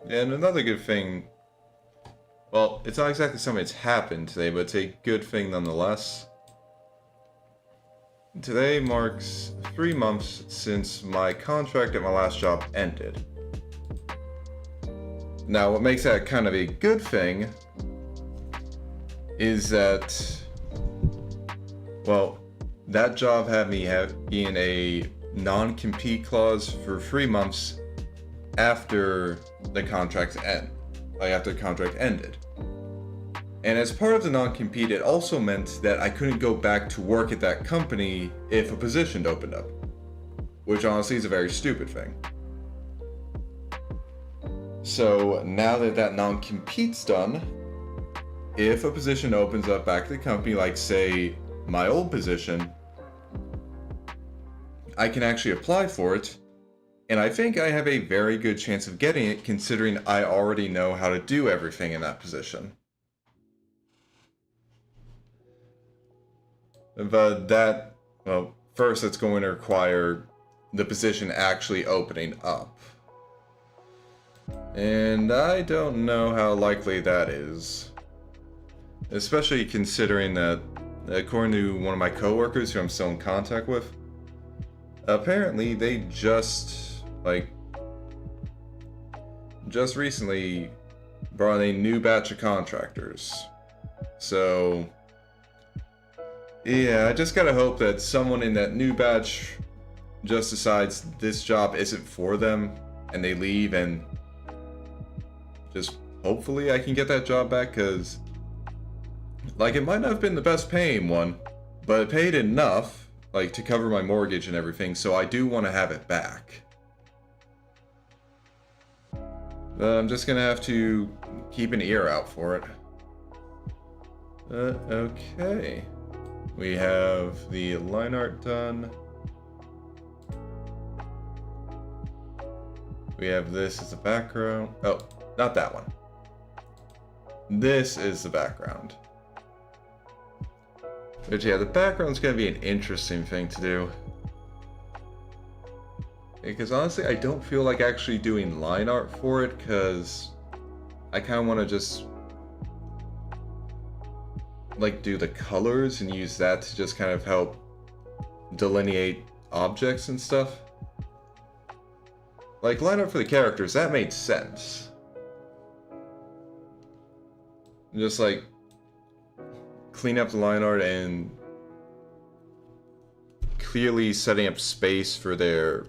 And another good thing, well, it's not exactly something that's happened today, but it's a good thing nonetheless. Today marks 3 months since my contract at my last job ended. Now, what makes that kind of a good thing is that, well, that job had me being a non-compete clause for 3 months after the contract ended. And as part of the non-compete, it also meant that I couldn't go back to work at that company if a position opened up, which honestly is a very stupid thing. So now that that non-compete's done, if a position opens up back at the company, like say my old position, I can actually apply for it, and I think I have a very good chance of getting it considering I already know how to do everything in that position. But that, well, first it's going to require the position actually opening up. And I don't know how likely that is. Especially considering that, according to one of my coworkers who I'm still in contact with, apparently they just recently brought in a new batch of contractors. So, yeah, I just gotta hope that someone in that new batch just decides this job isn't for them and they leave, and just hopefully I can get that job back, because it might not have been the best paying one, but it paid enough to cover my mortgage and everything, so I do want to have it back. I'm just gonna have to keep an ear out for it. Okay. We have the line art done. We have this as a background. Oh, not that one. This is the background. But yeah, the background's gonna be an interesting thing to do. Because honestly, I don't feel like actually doing line art for it, because I kind of want to just do the colors and use that to just kind of help delineate objects and stuff. Line art for the characters, that made sense. Just clean up the line art and clearly setting up space for their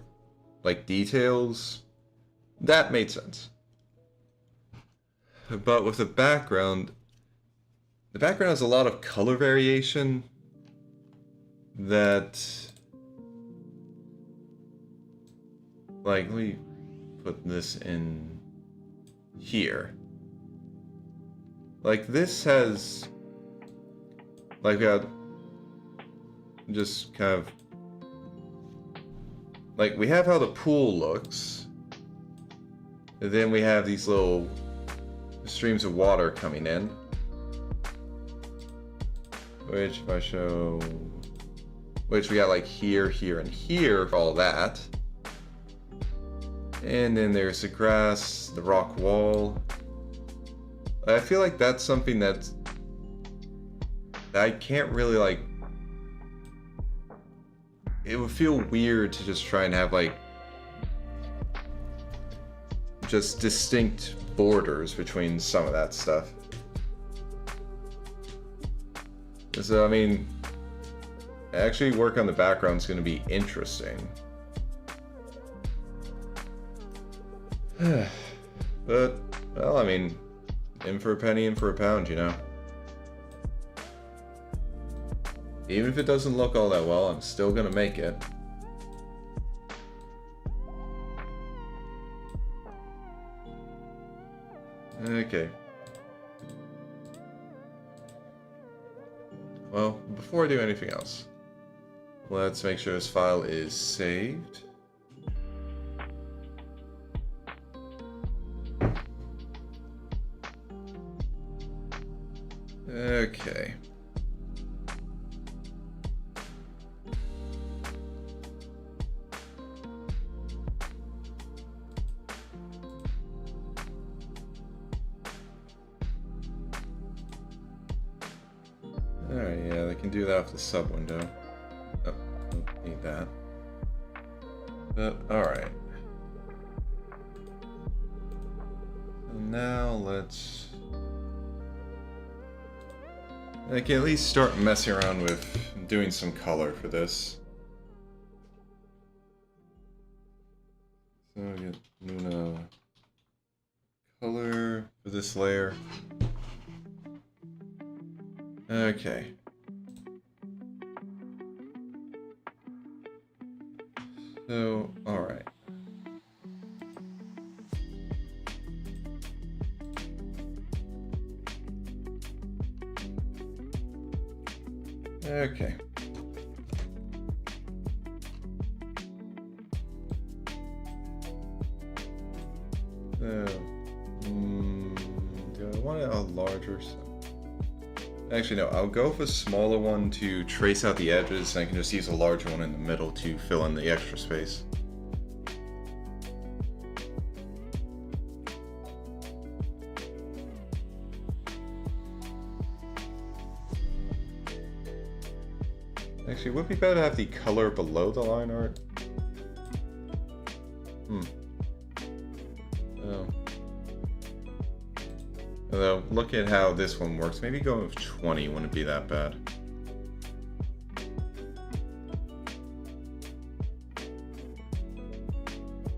details, that made sense. But with the background has a lot of color variation that, let me put this in here. This has, we got just kind of, we have how the pool looks, and then we have these little streams of water coming in, which if I show, which we got here, here, and here, all that. And then there's the grass, the rock wall. I feel like that's something that I can't really it would feel weird to just try and have just distinct borders between some of that stuff. So I mean, actually work on the background is going to be interesting. But, well, I mean, in for a penny, in for a pound, you know. Even if it doesn't look all that well, I'm still gonna make it. Okay. Well, before I do anything else, let's make sure this file is saved. Okay. Alright, yeah, they can do that off the sub window. Oh, don't need that. But, alright. So now let's... I can at least start messing around with doing some color for this. So get Luna color for this layer. Okay. So, alright. Okay. So, do I want it a larger size? Actually, no, I'll go with a smaller one to trace out the edges, and I can just use a larger one in the middle to fill in the extra space. Actually, it would be better to have the color below the line art. Oh. Although, look at how this one works. Maybe going with 20 wouldn't be that bad.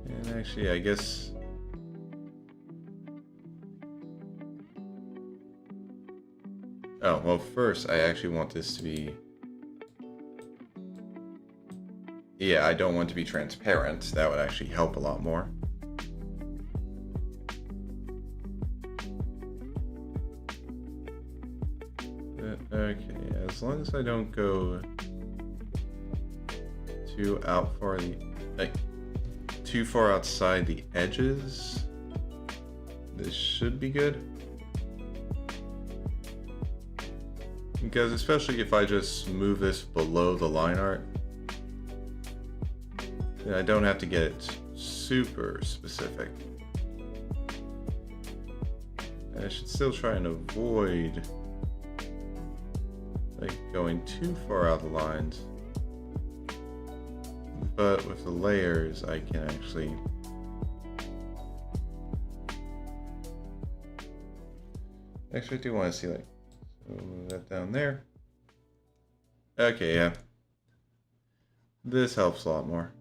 And actually, I guess... Oh, well, first, I actually want this to be... Yeah, I don't want it to be transparent. That would actually help a lot more. Okay, as long as I don't go too too far outside the edges, this should be good. Because especially if I just move this below the line art, then I don't have to get it super specific. I should still try and avoid going too far out the lines, but with the layers I can actually I do want to see, like, so move that down there. Okay, yeah, this helps a lot more.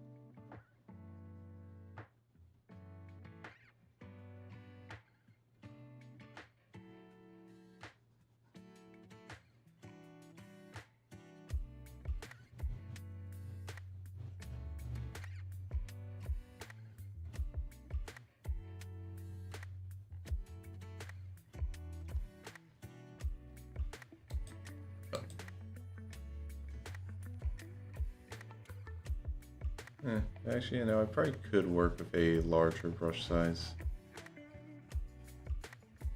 Actually, you know, I probably could work with a larger brush size.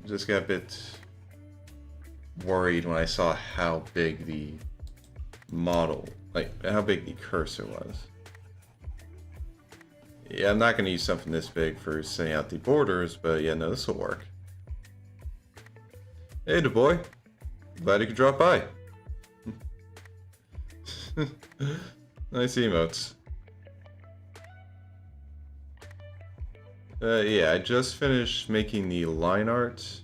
Just got a bit worried when I saw how big the model, like how big the cursor was. Yeah, I'm not going to use something this big for setting out the borders, but yeah, no, this will work. Hey, the boy. Glad you could drop by. Nice emotes. Yeah, I just finished making the line art.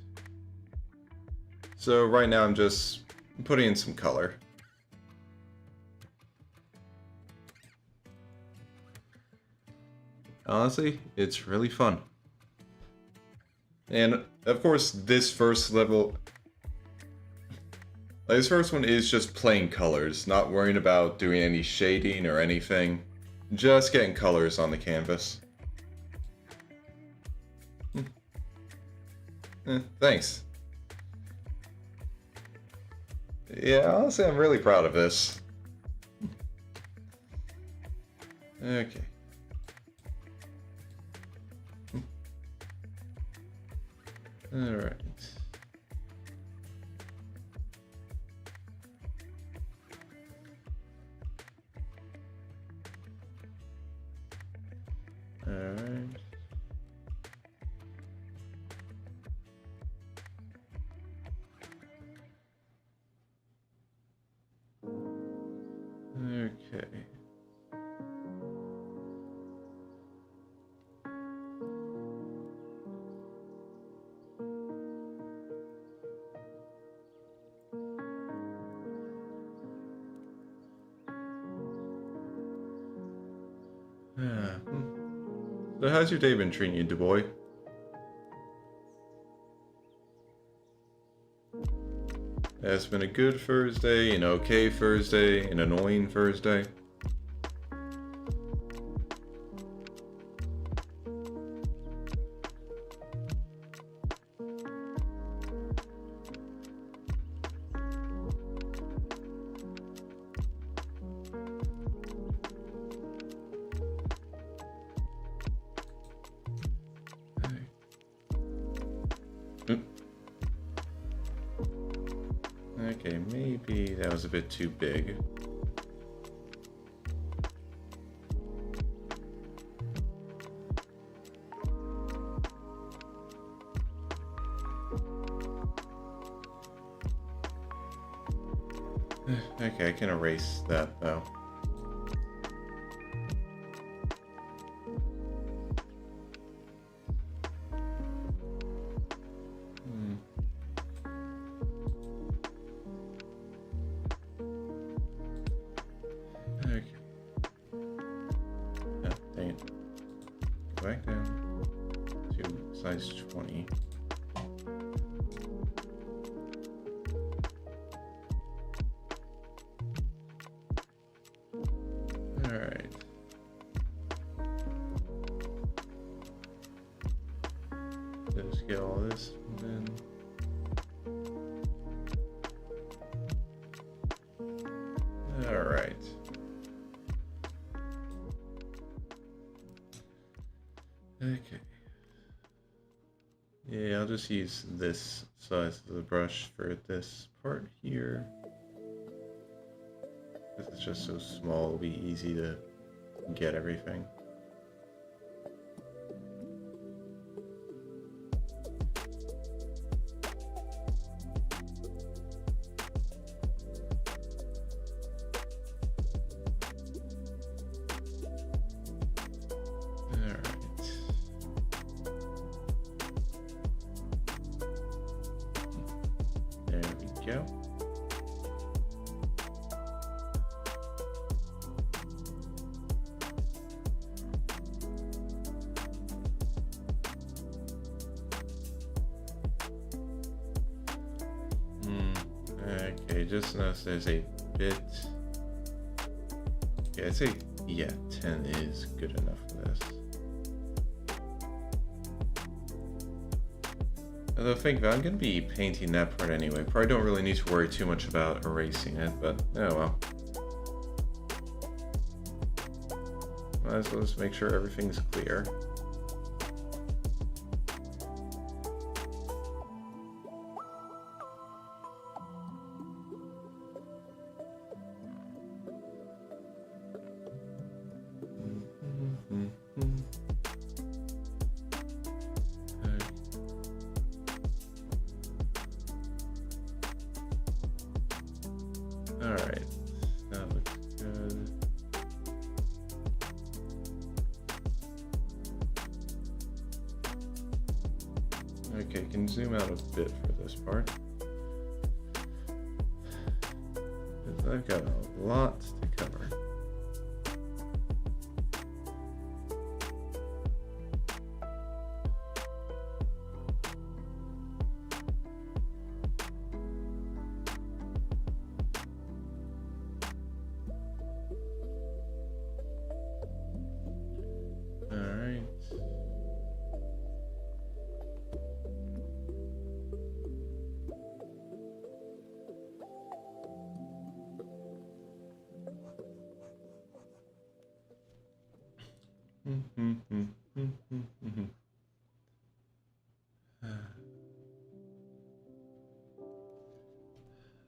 So right now I'm just putting in some color. Honestly, it's really fun. And of course, this first level, this first one is just plain colors, not worrying about doing any shading or anything. Just getting colors on the canvas. Thanks. Yeah, honestly, I'm really proud of this. Okay. Alright. Alright. Okay. So how's your day been treating you, DuBois? It's been a good Thursday, an okay Thursday, an annoying Thursday. Okay, maybe that was a bit too big. Okay, I can erase that though. Okay. Oh, dang it. Go back down to size 20. Alright. Just get all this and then alright. Okay. Yeah, I'll just use this size of the brush for this part here. This is just so small, it'll be easy to get everything. Go. Okay, just notice there's a bit. Yeah, I'd say 10 is good enough for this. Although think about it, I'm going to be painting that part anyway. Probably don't really need to worry too much about erasing it, but oh well. Might as well just make sure everything's clear. Alright, that looks good. Okay, can zoom out a bit for this part. I've got a lot to cover.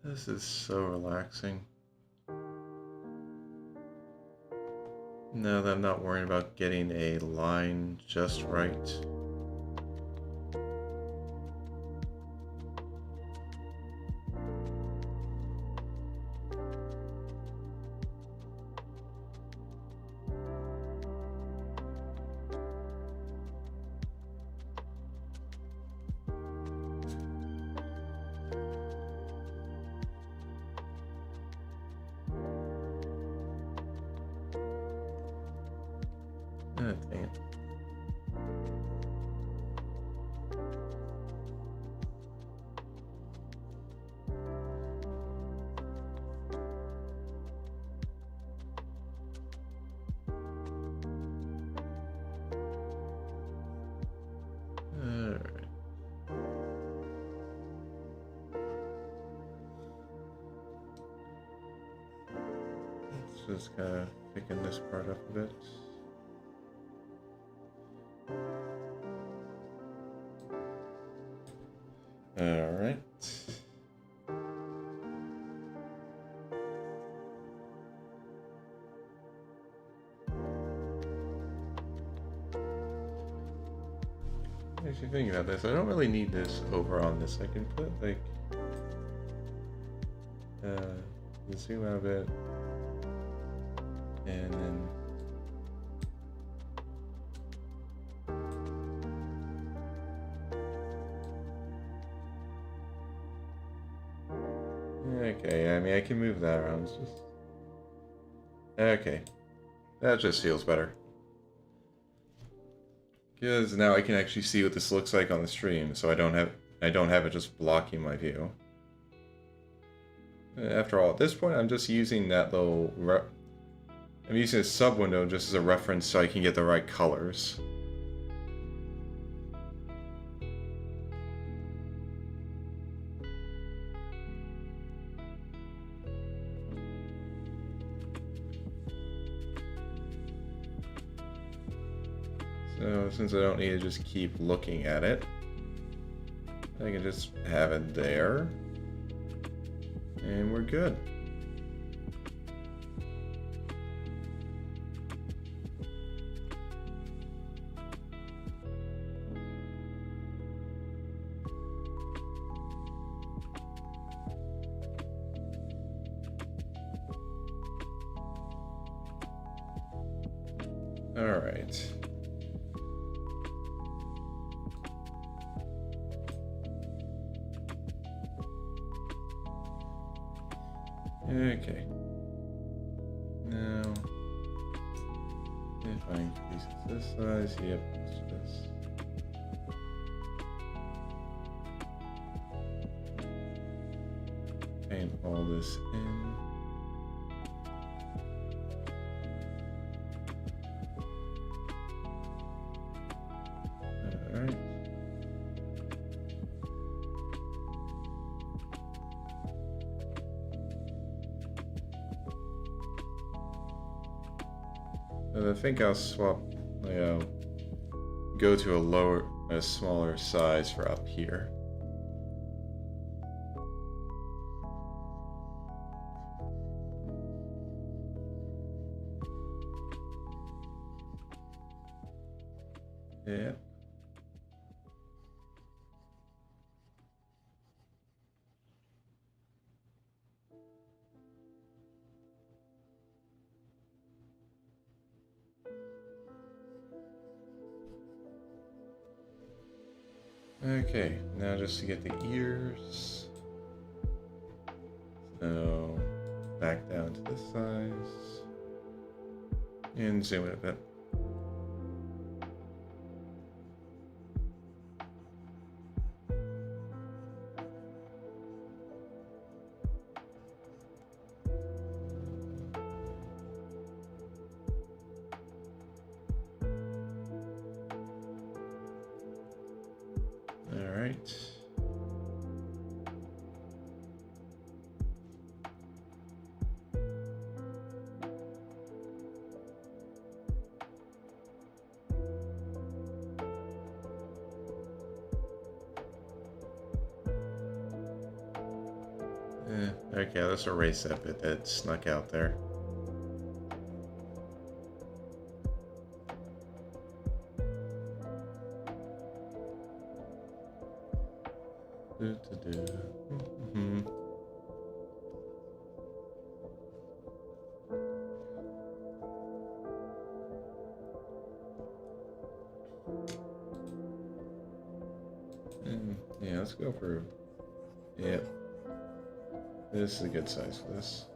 This is so relaxing. Now that I'm not worrying about getting a line just right. Ah, dang it. Alright. Let's just kind of thicken this part up a bit. Alright. Actually, thinking about this, I don't really need this over on this. I can put like zoom out a bit, and then okay. I mean, I can move that around. It's just okay. That just feels better. Because now I can actually see what this looks like on the stream, so I don't have it just blocking my view. After all, at this point, I'm just using that little I'm using a sub window just as a reference so I can get the right colors. So since I don't need to just keep looking at it, I can just have it there, and we're good. All right. Okay. Now, if I increase this size, yep, it's just. Paint all this in. All right. I think I'll swap, go to a smaller size for up here. Yeah. Okay, now just to get the ears. So back down to this size and zoom it a bit. All right. Okay, let's erase that bit that snuck out there. Yeah, let's go for... Yep. This is a good size for this.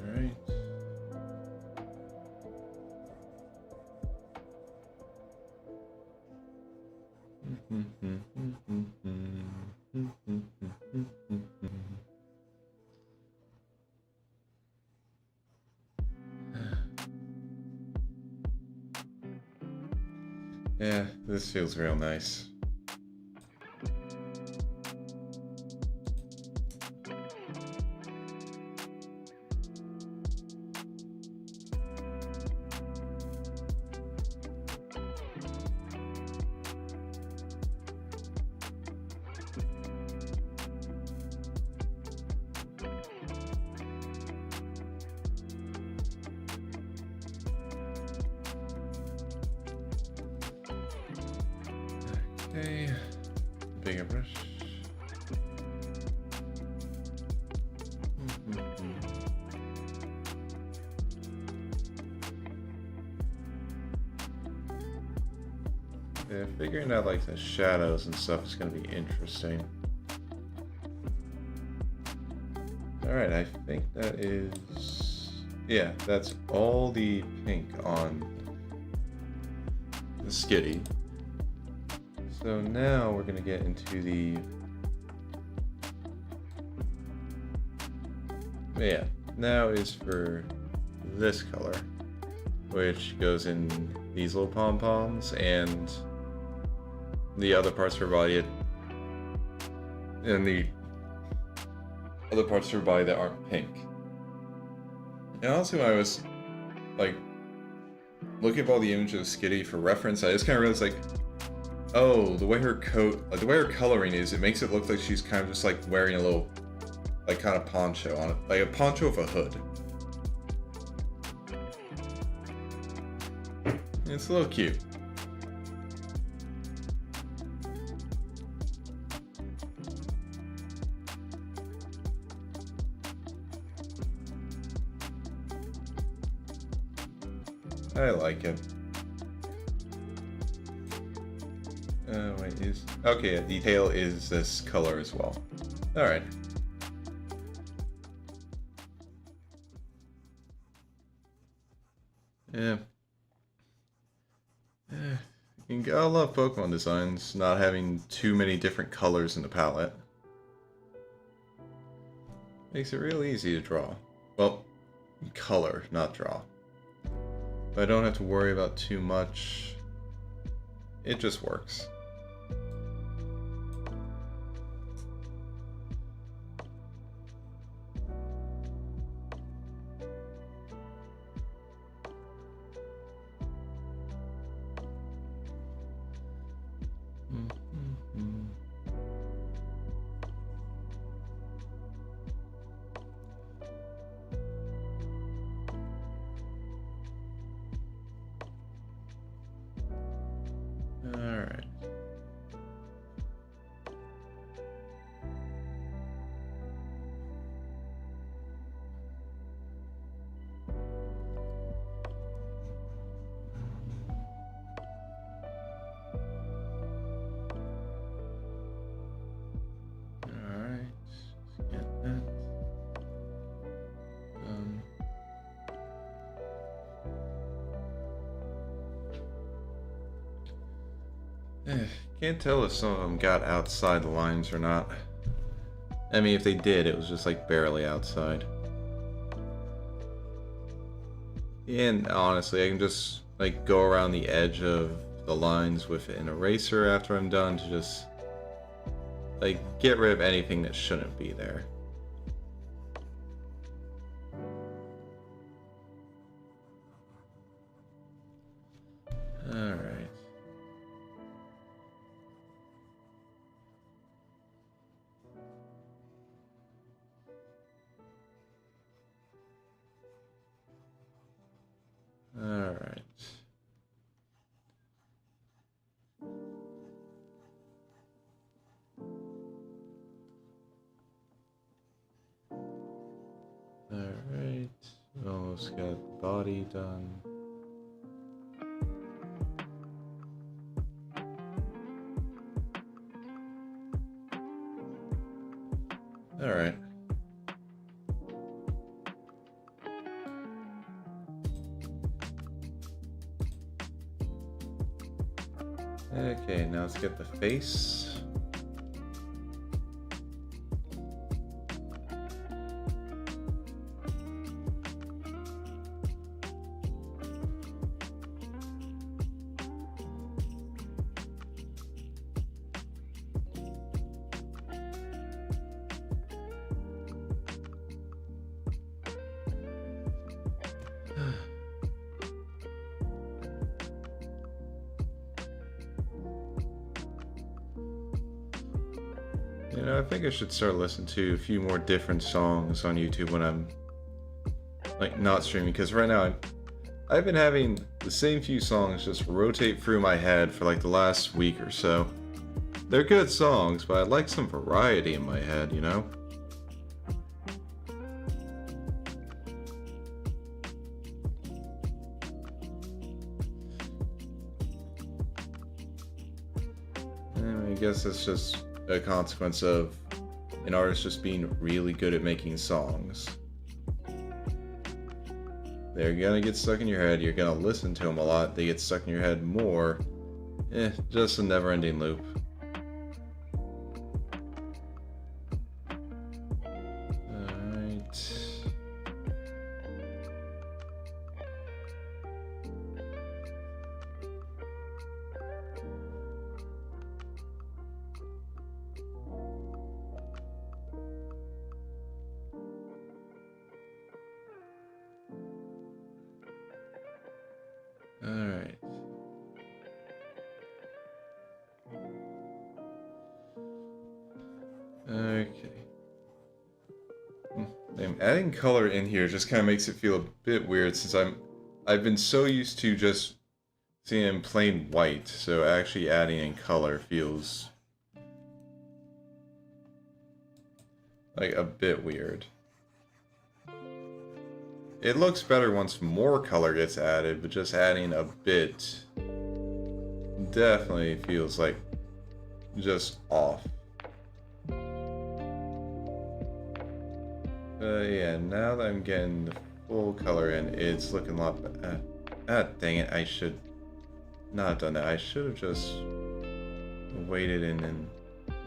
Alright. Yeah, this feels real nice. Okay, bigger brush. Yeah, figuring out like the shadows and stuff is going to be interesting. Alright, I think that is... Yeah, that's all the pink on the skitty. So now we're going to get into the... Yeah, now is for this color, which goes in these little pom-poms and the other parts of her body, and the other parts of her body that aren't pink. And honestly, when I was like looking at all the images of Skitty for reference, I just kind of realized like, oh, the way her coat, like the way her coloring is, it makes it look like she's kind of just like wearing a little, like kind of poncho on it, like a poncho with a hood. It's a little cute. I like it. Wait, is... Okay, the tail is this color as well. Alright. Yeah. You gotta love Pokemon designs, not having too many different colors in the palette. Makes it real easy to draw. Well, color, not draw. But I don't have to worry about too much. It just works. Alright. Alright. Let's get that. Can't tell if some of them got outside the lines or not. I mean, if they did, it was just like barely outside. And honestly, I can just like go around the edge of the lines with an eraser after I'm done to just like, get rid of anything that shouldn't be there. Alright. Alright. Alright. Almost got the body done. Alright. Okay, now let's get the face. You know, I think I should start listening to a few more different songs on YouTube when I'm, like, not streaming, because right now I've been having the same few songs just rotate through my head for like the last week or so. They're good songs, but I'd like some variety in my head, you know? I guess that's just a consequence of an artist just being really good at making songs. They're gonna get stuck in your head, you're gonna listen to them a lot, they get stuck in your head more. Just a never-ending loop. Alright. Alright. Okay. Adding color in here just kind of makes it feel a bit weird since I've been so used to just seeing it in plain white, so actually adding in color feels like a bit weird. It looks better once more color gets added, but just adding a bit definitely feels like just off. Yeah, now that I'm getting the full color in, it's looking a lot better. Dang it, I should not have done that. I should have just waited in and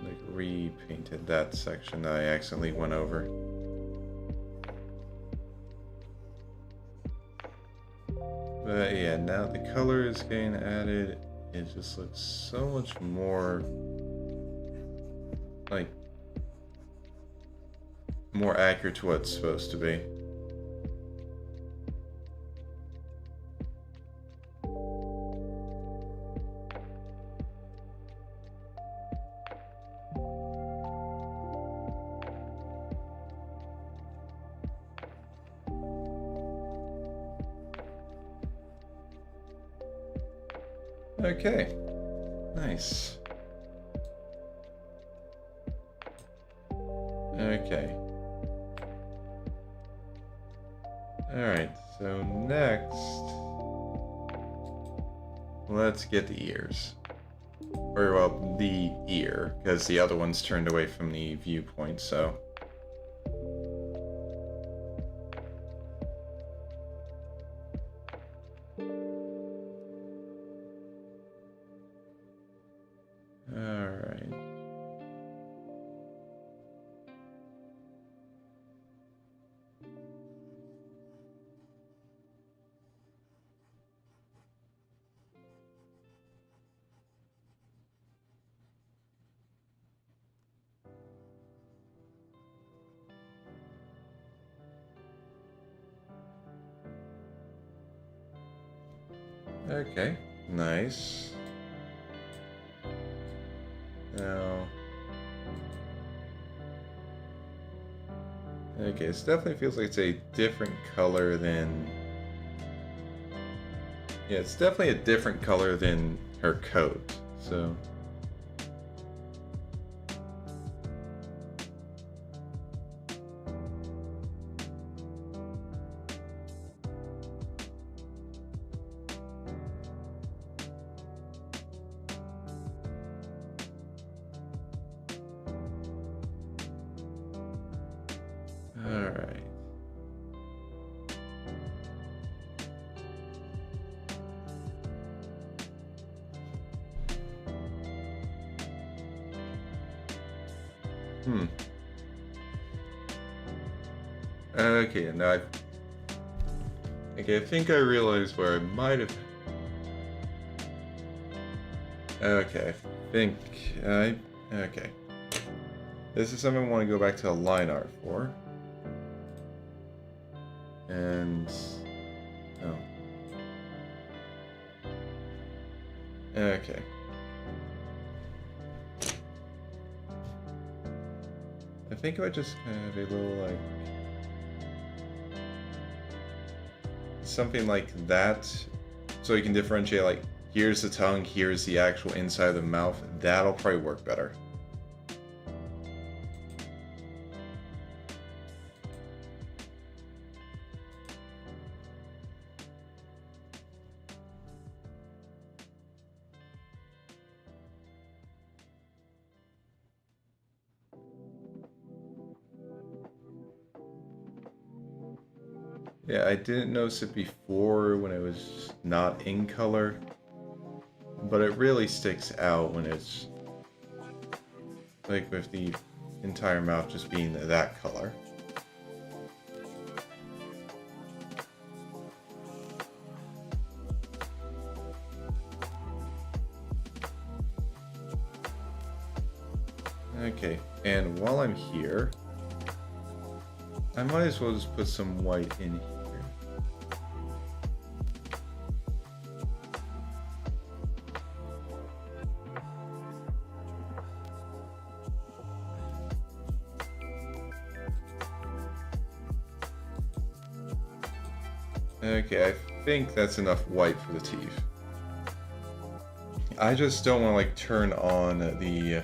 like repainted that section that I accidentally went over. But yeah, now the color is getting added. It just looks so much more like more accurate to what it's supposed to be. Okay, nice. Okay. Alright, so next, let's get the ears. Or, well, the ear, because the other one's turned away from the viewpoint, so. Alright. Okay, nice. Now, okay, it definitely feels like it's a different color than... Yeah, it's definitely a different color than her coat, so... Alright. Okay, now okay, I think I realized where I might have... Okay, I think okay. This is something I want to go back to a line art for. And... Oh. Okay. I think if I just have a little, like... something like that, so you can differentiate, like, here's the tongue, here's the actual inside of the mouth, that'll probably work better. Yeah, I didn't notice it before when it was not in color, but it really sticks out when it's like with the entire mouth just being that color. Okay, and while I'm here, I might as well just put some white in here. Okay, I think that's enough white for the teeth. I just don't want to like turn on the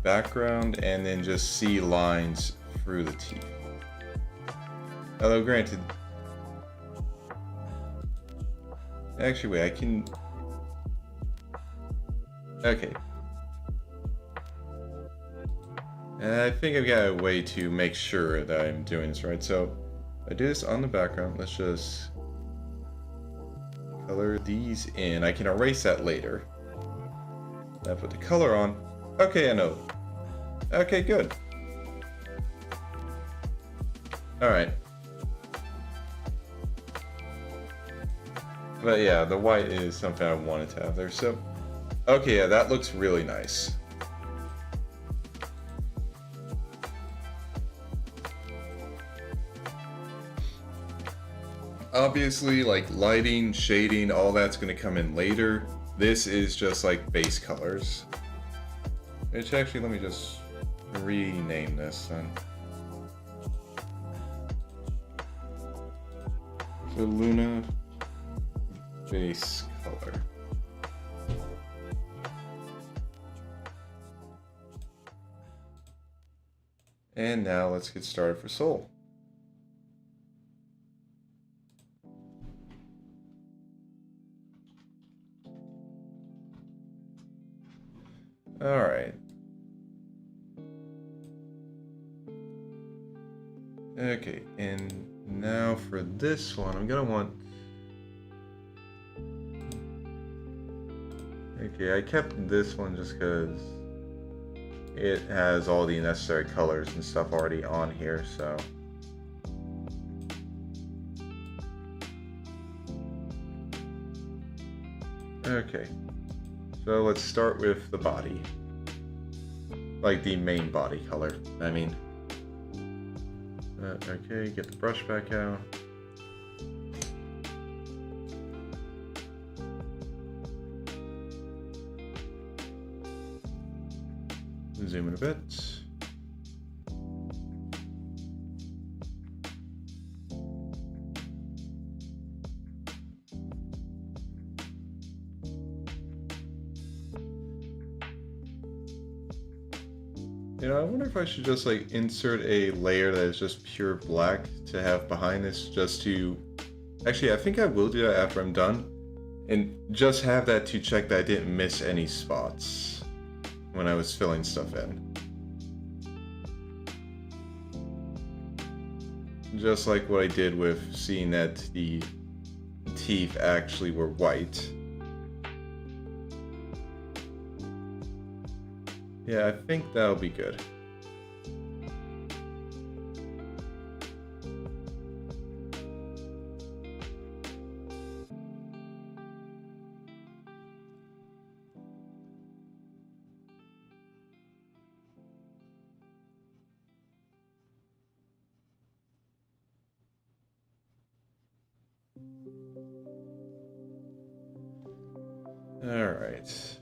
background and then just see lines through the teeth. Although granted, actually wait, I can... Okay. And I think I've got a way to make sure that I'm doing this right. So I do this on the background. Let's just color these in. I can erase that later. Now put the color on. Okay, I know. Okay, good. Alright. But yeah, the white is something I wanted to have there, so... Okay, yeah, that looks really nice. Obviously, like, lighting, shading, all that's gonna come in later. This is just, like, base colors. Which, actually, let me just rename this, then. So, Luna... base color. And now let's get started for Soul. Alright. Okay, and now for this one, I'm gonna want... Okay, I kept this one just because it has all the necessary colors and stuff already on here, so... Okay, so let's start with the body. Like the main body color, I mean. Okay, get the brush back out. zoom in a bit. You know, I wonder if I should just like insert a layer that is just pure black to have behind this, just to... Actually, I think I will do that after I'm done. And just have that to check that I didn't miss any spots when I was filling stuff in. Just like what I did with seeing that the teeth actually were white. Yeah, I think that'll be good. All right.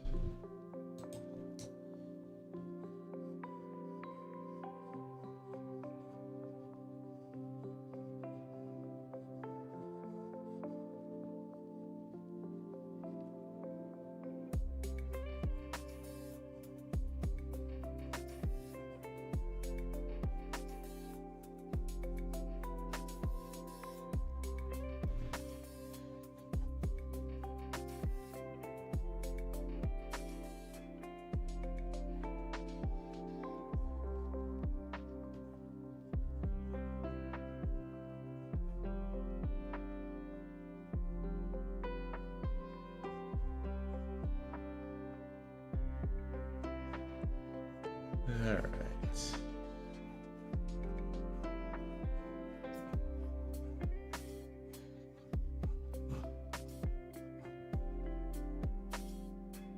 Alright.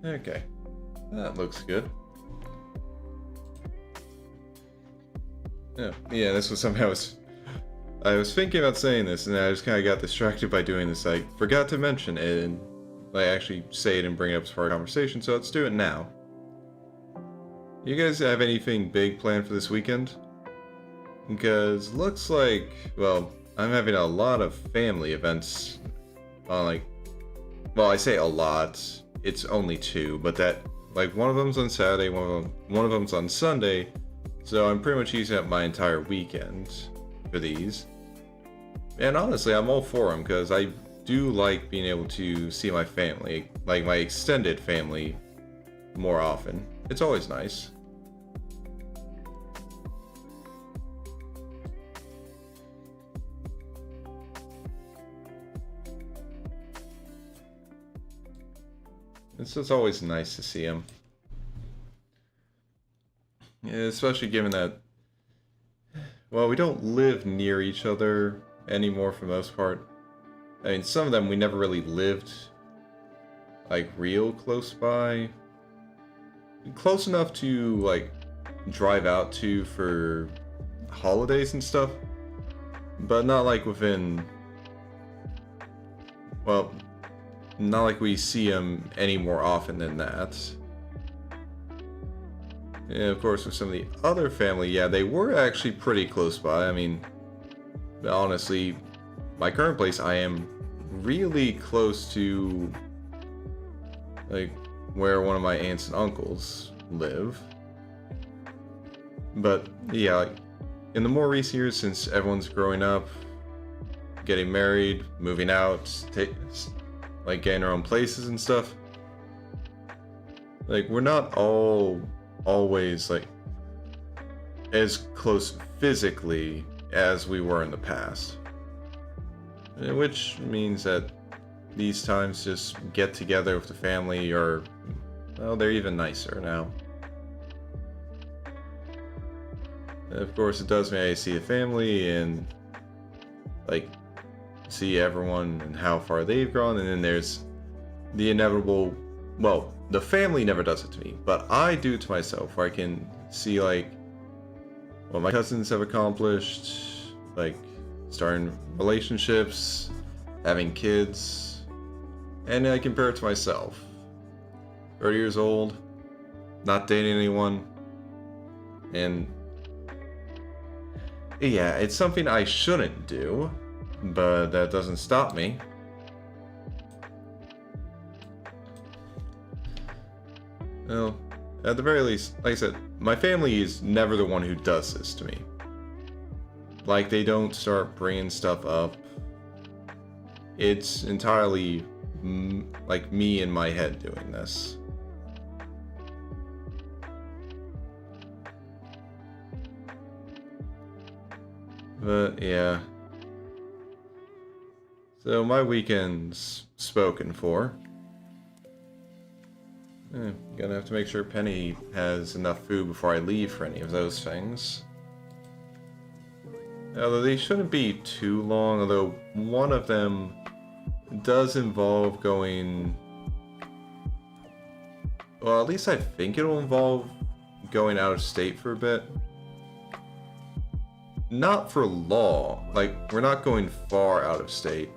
Okay. That looks good. Yeah, this was something I was thinking about saying this, and I just kind of got distracted by doing this. I forgot to mention it, and I actually say it and bring it up as part of conversation, so let's do it now. You guys have anything big planned for this weekend? Because looks like, well, I'm having a lot of family events on well, I say a lot, it's only 2, but that, one of them's on Saturday, one of them's on Sunday, so I'm pretty much using up my entire weekend for these. And honestly, I'm all for them, because I do like being able to see my family, like my extended family, more often. It's always nice. It's just always nice to see him. Yeah, especially given that, well, we don't live near each other anymore for the most part. I mean, some of them we never really lived, real close by. Close enough to, drive out to for holidays and stuff. But not, within... Well, not like we see them any more often than that. And of course, with some of the other family, yeah, they were actually pretty close by. I mean, honestly, my current place, I am really close to, where one of my aunts and uncles live. But, yeah, in the more recent years, since everyone's growing up, getting married, moving out, getting their own places and stuff, we're not always as close physically as we were in the past, which means that these times just get together with the family are, well, they're even nicer now. And of course, it does mean I see the family and see everyone and how far they've grown, and then there's the inevitable, well, the family never does it to me, but I do it to myself, where I can see what my cousins have accomplished, starting relationships, having kids, and I compare it to myself. 30 years old, not dating anyone, And yeah, it's something I shouldn't do, but that doesn't stop me. Well, at the very least, like I said, my family is never the one who does this to me. Like, they don't start bringing stuff up. It's entirely, like, me in my head doing this. But, yeah. So, my weekend's spoken for. Gonna have to make sure Penny has enough food before I leave for any of those things. Although they shouldn't be too long, although one of them does involve going... Well, at least I think it'll involve going out of state for a bit. Not for long. Like, we're not going far out of state.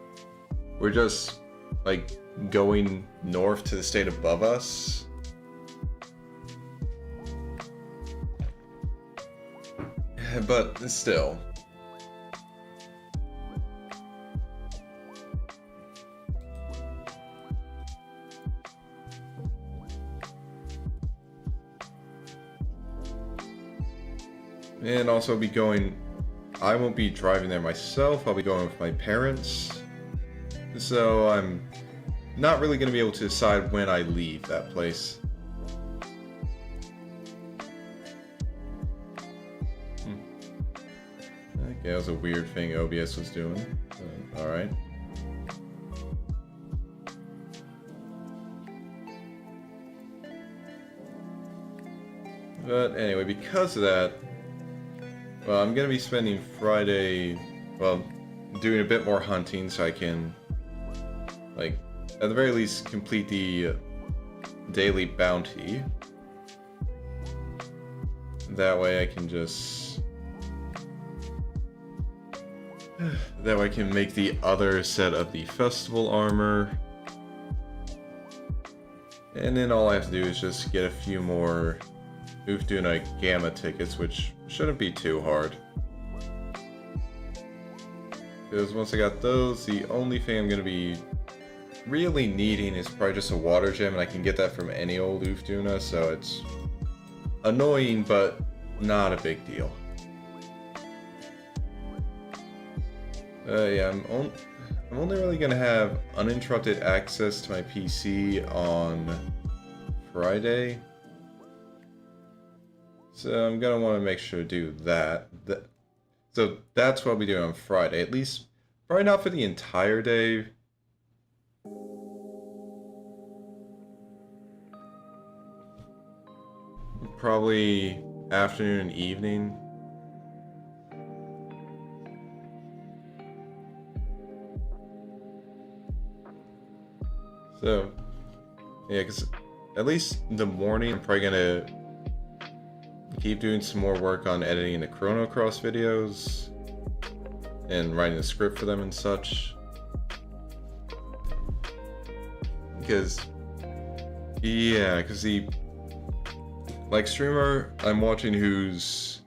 We're just, like, going north to the state above us. But still. And also be going, I won't be driving there myself, I'll be going with my parents. So I'm not really going to be able to decide when I leave that place. Okay, that was a weird thing OBS was doing. Alright. But anyway, because of that, well, I'm going to be spending Friday, well, doing a bit more hunting so I can, like, at the very least, complete the daily bounty. That way I can just... That way I can make the other set of the festival armor. And then all I have to do is just get a few more Oofduna Gamma tickets, which shouldn't be too hard. Because once I got those, the only thing I'm going to be really needing is probably just a water gem, and I can get that from any old Oofduna, so it's annoying, but not a big deal. Yeah, I'm only really going to have uninterrupted access to my PC on Friday. So I'm going to want to make sure to do that. So that's what I'll be doing on Friday. At least, probably not for the entire day. Probably afternoon and evening. So, yeah, because at least in the morning I'm probably going to keep doing some more work on editing the Chrono Cross videos and writing the script for them and such. Because, yeah, because the, like, streamer I'm watching who's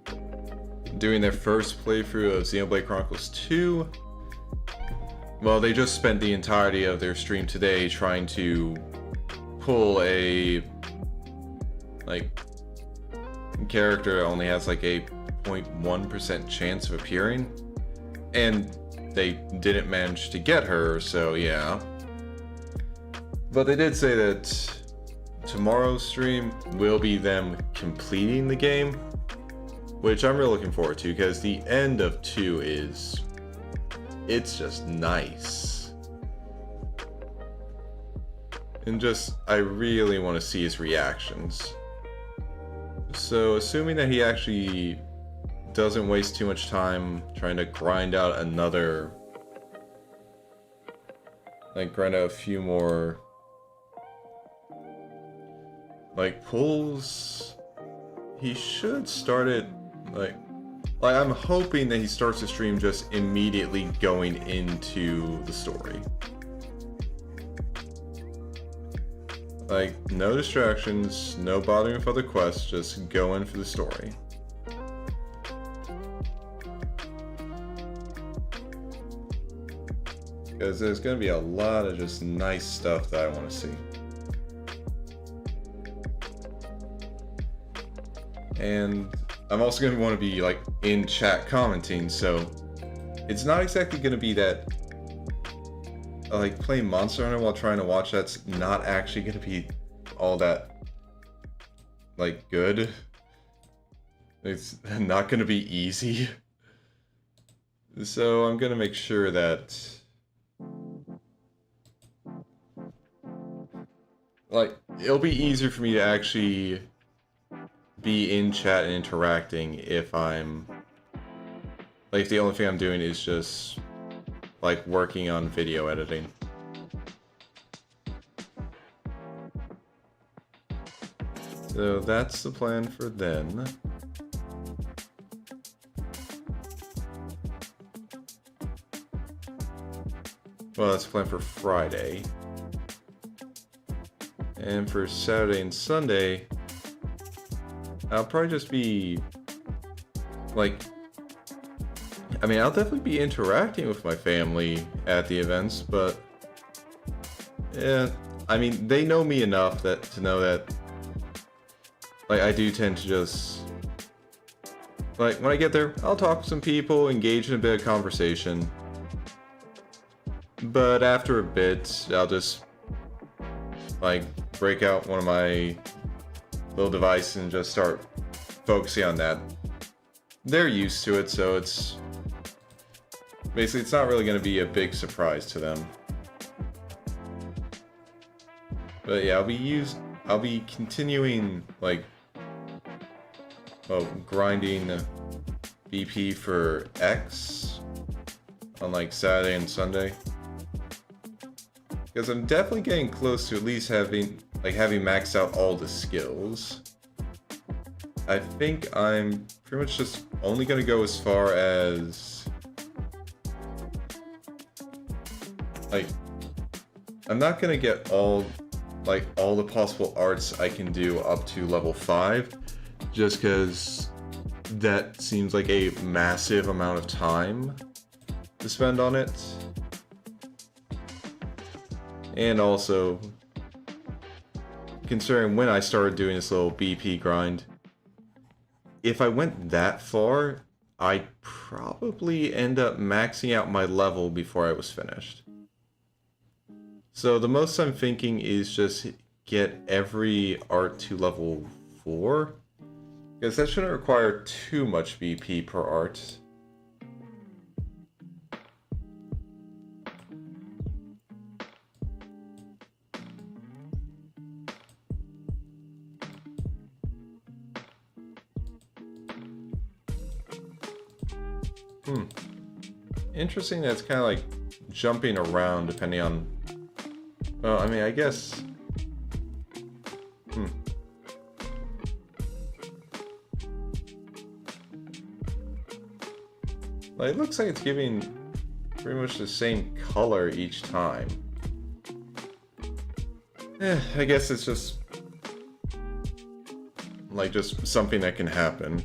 doing their first playthrough of Xenoblade Chronicles 2, well, they just spent the entirety of their stream today trying to pull a, like, character that only has like a 0.1% chance of appearing, and they didn't manage to get her, so yeah. But they did say that tomorrow's stream will be them completing the game, which I'm really looking forward to, because the end of 2 is... it's just nice. And just, I really want to see his reactions. So, assuming that he actually doesn't waste too much time trying to grind out another... like, grind out a few more... like, pulls... he should start it, like, I'm hoping that he starts the stream just immediately going into the story. Like, no distractions, no bothering with other quests, just go in for the story. because there's going to be a lot of just nice stuff that I want to see. And I'm also going to want to be like in chat commenting, so it's not exactly going to be that like playing Monster Hunter while trying to watch that's not actually going to be all that like good. It's not going to be easy. So I'm going to make sure that like it'll be easier for me to actually be in chat and interacting if I'm like if the only thing I'm doing is just like working on video editing. So that's the plan for then. Well, that's the plan for Friday. And for Saturday and Sunday, I'll probably just be like, I mean, I'll definitely be interacting with my family at the events, but yeah, I mean, they know me enough that to know that like I do tend to just like when I get there, I'll talk to some people, engage in a bit of conversation. But after a bit, I'll just like break out one of my little devices and just start focusing on that. They're used to it, so it's basically it's not really going to be a big surprise to them. But yeah, I'll be continuing like grinding BP for X on like Saturday and Sunday. Because I'm definitely getting close to at least having maxed out all the skills. I think I'm pretty much just only gonna go as far as like I'm not gonna get all the possible arts I can do up to level 5, just because that seems like a massive amount of time to spend on it. And also, considering when I started doing this little BP grind, if I went that far, I'd probably end up maxing out my level before I was finished. So the most I'm thinking is just get every art to level 4, because that shouldn't require too much BP per art. Interesting that it's kind of like jumping around depending on... Well, I mean, I guess... Like, it looks like it's giving pretty much the same color each time. I guess it's just... like, just something that can happen.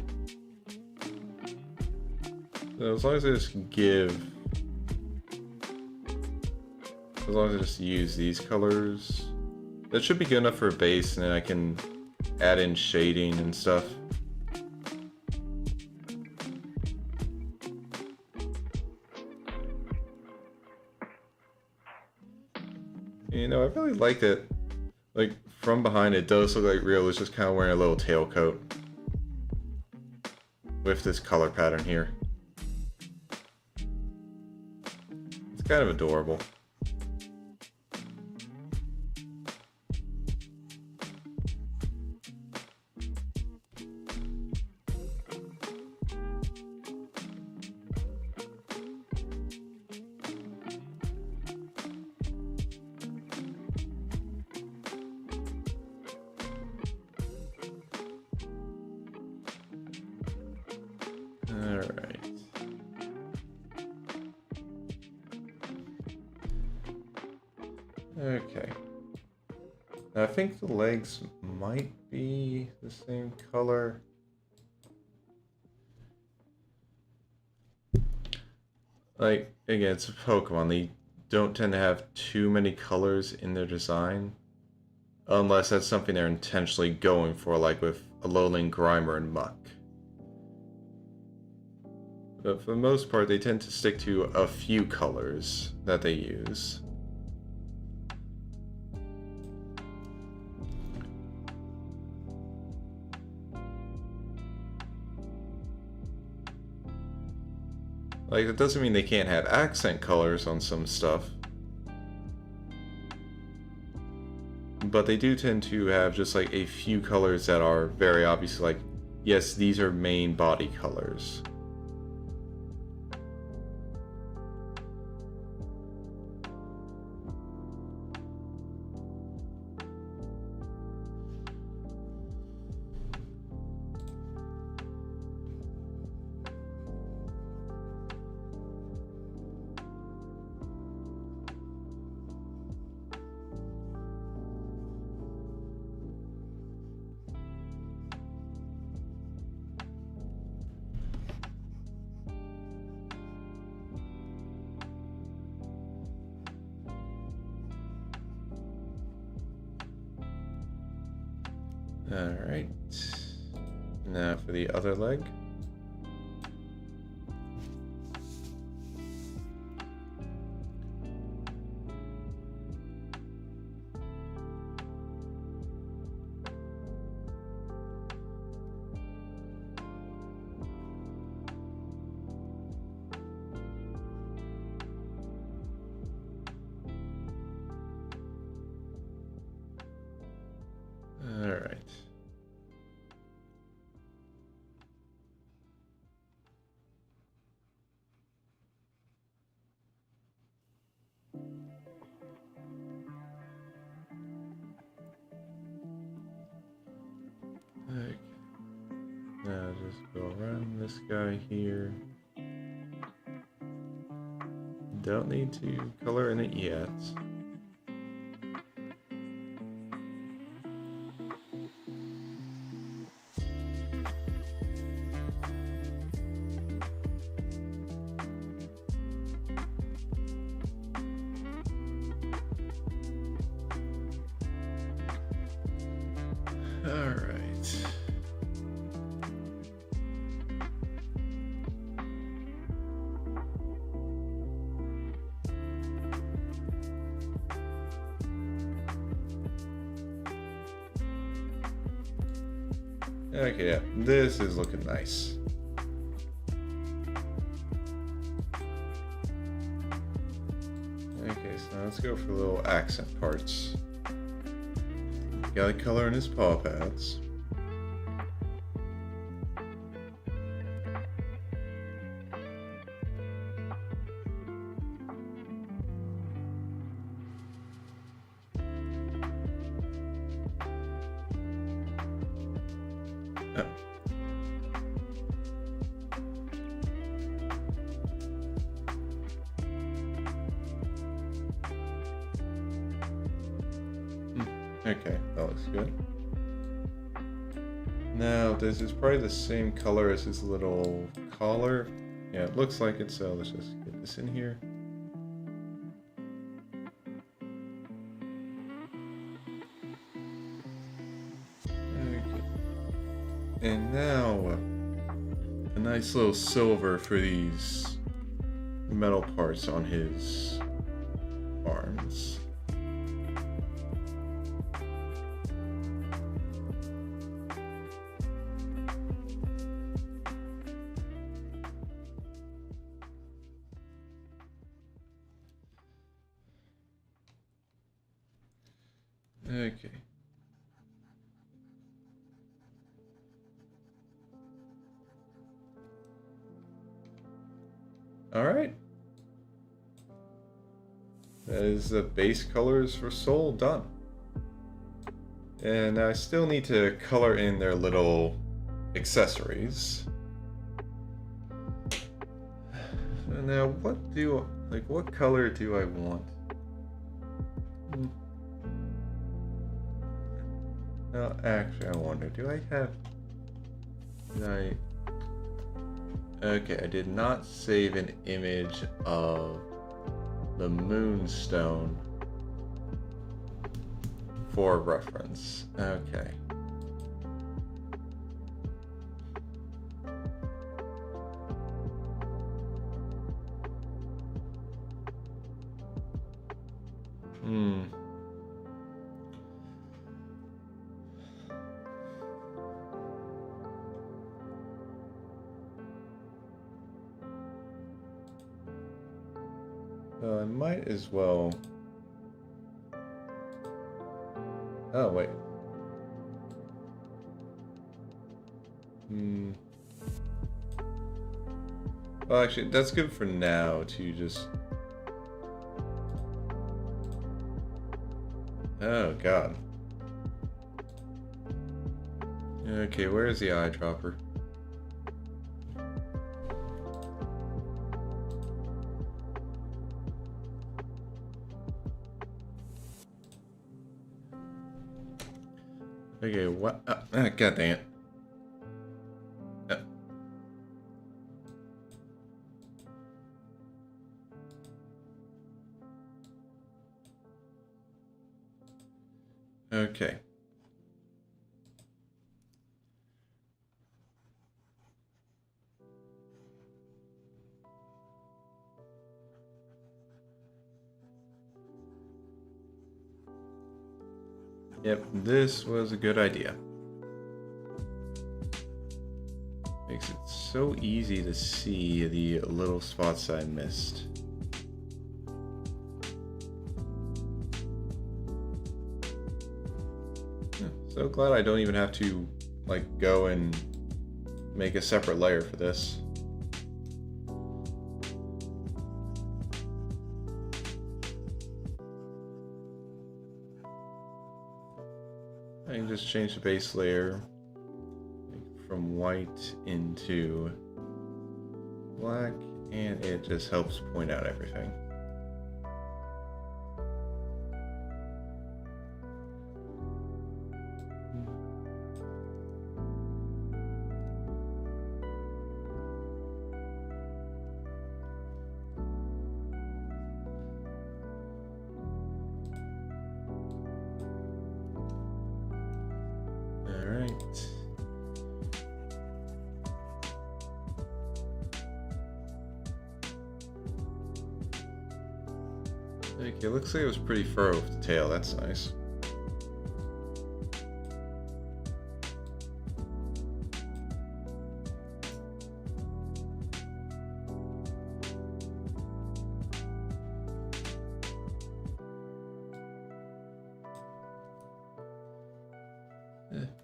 So as long as I just give... As long as I just use these colors... That should be good enough for a base, and then I can add in shading and stuff. You know, I really like that, like, from behind it does look like Rio is just kind of wearing a little tailcoat with this color pattern here. It's kind of adorable. Okay. Now, I think the legs might be the same color. Like, again, it's a Pokemon. They don't tend to have too many colors in their design. Unless that's something they're intentionally going for, like with Alolan Grimer and Muck. But for the most part, they tend to stick to a few colors that they use. Like, that doesn't mean they can't have accent colors on some stuff. But they do tend to have just like a few colors that are very obvious, like, yes, these are main body colors. Alright. Now for the other leg. Alright. Okay. Now just go around this guy here. Don't need to color in it yet. Alright. Okay, yeah, this is looking nice. Okay, so now let's go for little accent parts. Got a color in his paw pads. Oh. Okay, that looks good. Now, this is probably the same color as his little collar. Yeah, it looks like it, so let's just get this in here. Okay. And now, a nice little silver for these metal parts on his arms. Okay. All right. That is the base colors for Soul done. And I still need to color in their little accessories. So now what color do I want? Now, actually, I wonder, okay, I did not save an image of the moonstone for reference. Okay. Well, I might as well. Oh, wait. Well, actually, that's good for now to just. Oh, God. Okay, where's the eyedropper? Okay, what? God dang it. Okay. Yep, this was a good idea. Makes it so easy to see the little spots I missed. So glad I don't even have to, like, go and make a separate layer for this. I can just change the base layer from white into black, and it just helps point out everything. Okay, looks like it was pretty furrow with the tail. That's nice.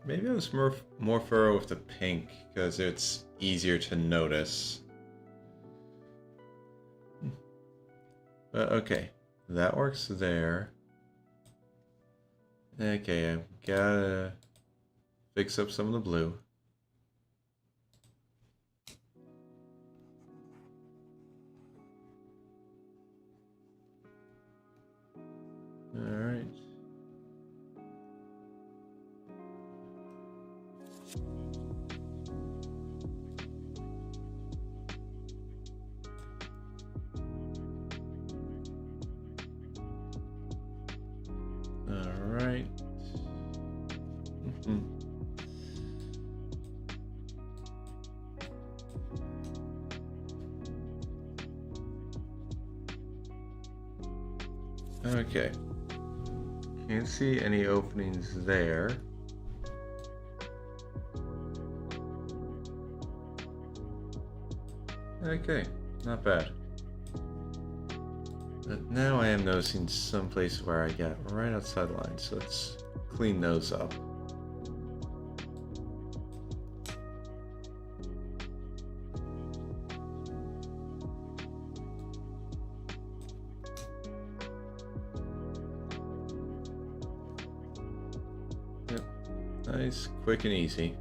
Maybe I was more furrow with the pink because it's easier to notice. But okay, that works there. Okay, I've gotta fix up some of the blue. Alright. Alright. Okay. Can't see any openings there. Okay, not bad. But now I am noticing some places where I got right outside the line, so let's clean those up. Yep, nice, quick and easy.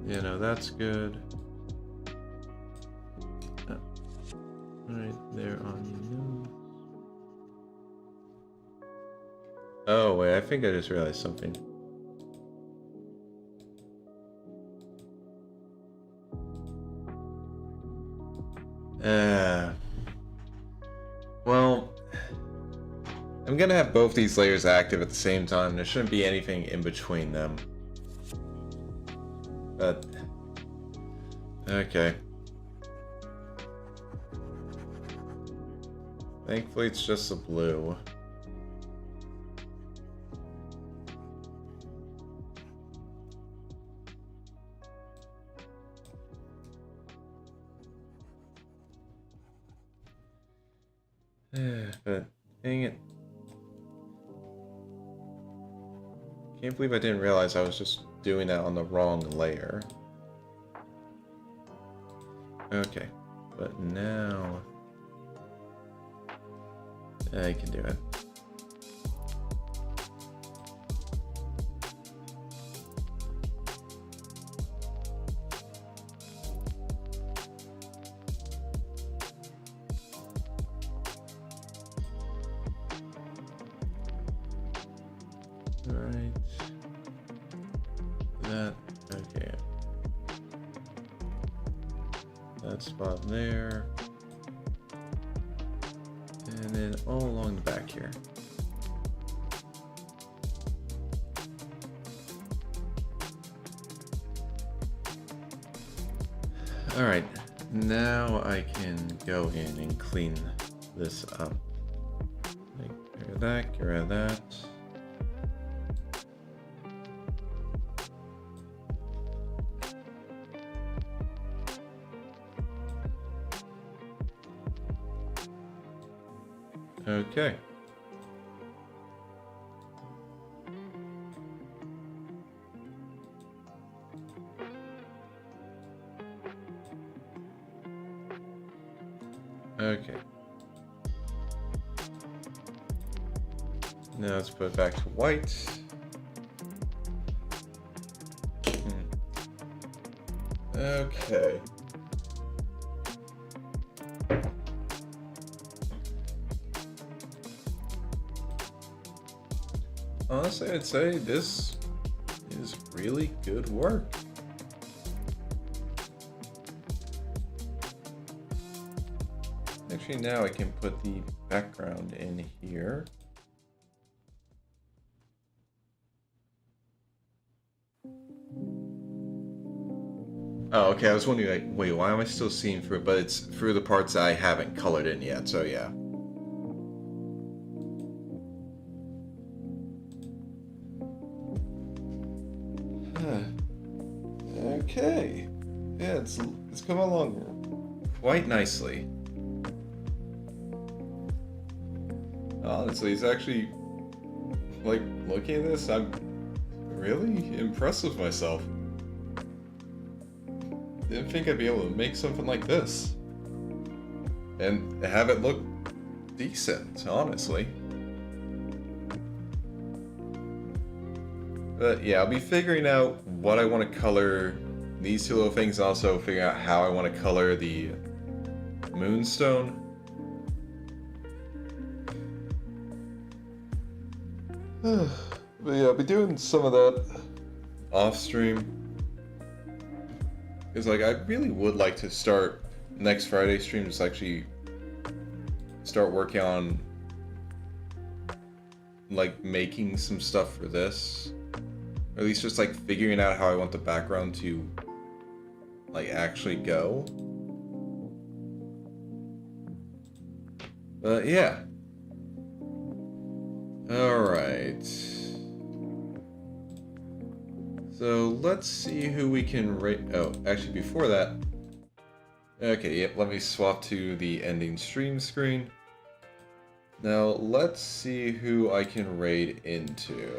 Yeah, no, that's good. Right there on your nose. Oh, wait, I think I just realized something. Well, I'm gonna have both these layers active at the same time. There shouldn't be anything in between them. But okay. Thankfully, it's just the blue. But dang it. Can't believe I didn't realize I was just doing that on the wrong layer. Okay, but now I can do it. Alright. That, okay. That spot there. And then all along the back here. Alright, now I can go in and clean this up. Like, get rid of that, get rid of that. Okay. Okay. Now let's put it back to white. Okay. Honestly, I'd say this is really good work. Actually, now I can put the background in here. Oh, okay, I was wondering, like, wait, why am I still seeing through it? But it's through the parts I haven't colored in yet, so yeah. Okay. Yeah, it's come along quite nicely. Honestly, it's actually, like, looking at this, I'm really impressed with myself. Didn't think I'd be able to make something like this. And have it look decent, honestly. But yeah, I'll be figuring out what I want to color these two little things, also figuring out how I want to color the moonstone. But yeah, I'll be doing some of that off stream. Because, like, I really would like to start next Friday stream, just actually start working on, like, making some stuff for this. Or at least just, like, figuring out how I want the background to, like, actually go. But, yeah. Alright. So, let's see who we can rate. Oh, actually, before that. Okay, yep, let me swap to the ending stream screen. Now, let's see who I can raid into.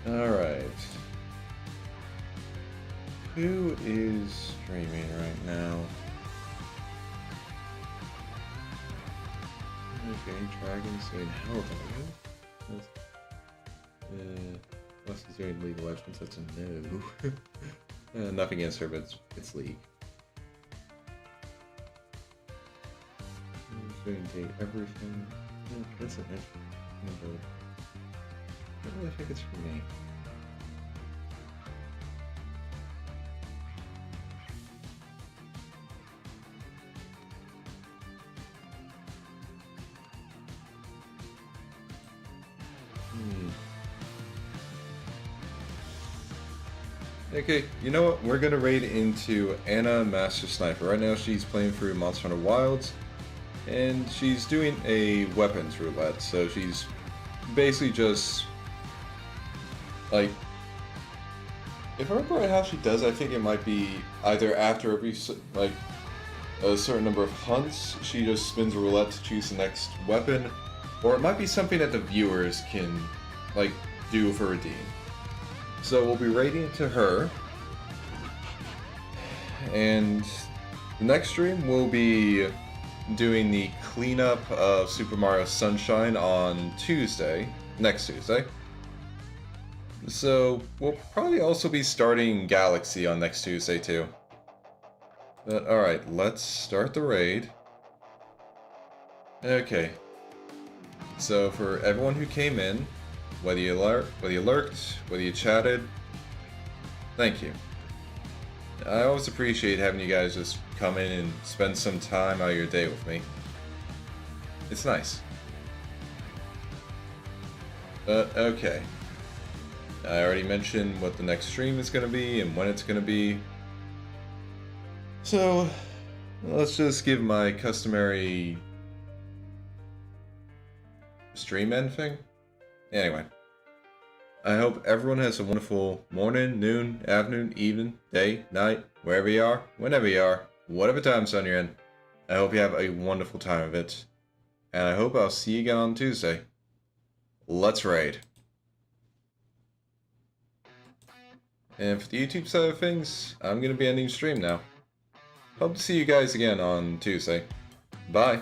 Alright. Who is streaming right now? Okay, Dragon saying hell Dragon. Unless he's doing League of Legends, that's a no. Nothing against her, but it's League. Doing date everything. Yeah, that's an interesting. I don't really think it's for me. Okay, you know what? We're gonna raid into Anna Master Sniper. Right now she's playing through Monster Hunter Wilds, and she's doing a weapons roulette, so she's basically just, like, if I remember right how she does, I think it might be either after every, like, a certain number of hunts, she just spins a roulette to choose the next weapon, or it might be something that the viewers can, like, do for redeem. So we'll be raiding into her, and the next stream we'll be doing the cleanup of Super Mario Sunshine on Tuesday, next Tuesday. So we'll probably also be starting Galaxy on next Tuesday too. But alright, let's start the raid. Okay. So for everyone who came in, whether you lurked, whether you chatted, thank you. I always appreciate having you guys just come in and spend some time out of your day with me. It's nice. Okay. I already mentioned what the next stream is going to be and when it's going to be. So, let's just give my customary stream end thing. Anyway, I hope everyone has a wonderful morning, noon, afternoon, evening, day, night, wherever you are, whenever you are, whatever time zone you're in. I hope you have a wonderful time of it. And I hope I'll see you again on Tuesday. Let's raid. And for the YouTube side of things, I'm going to be ending stream now. Hope to see you guys again on Tuesday. Bye.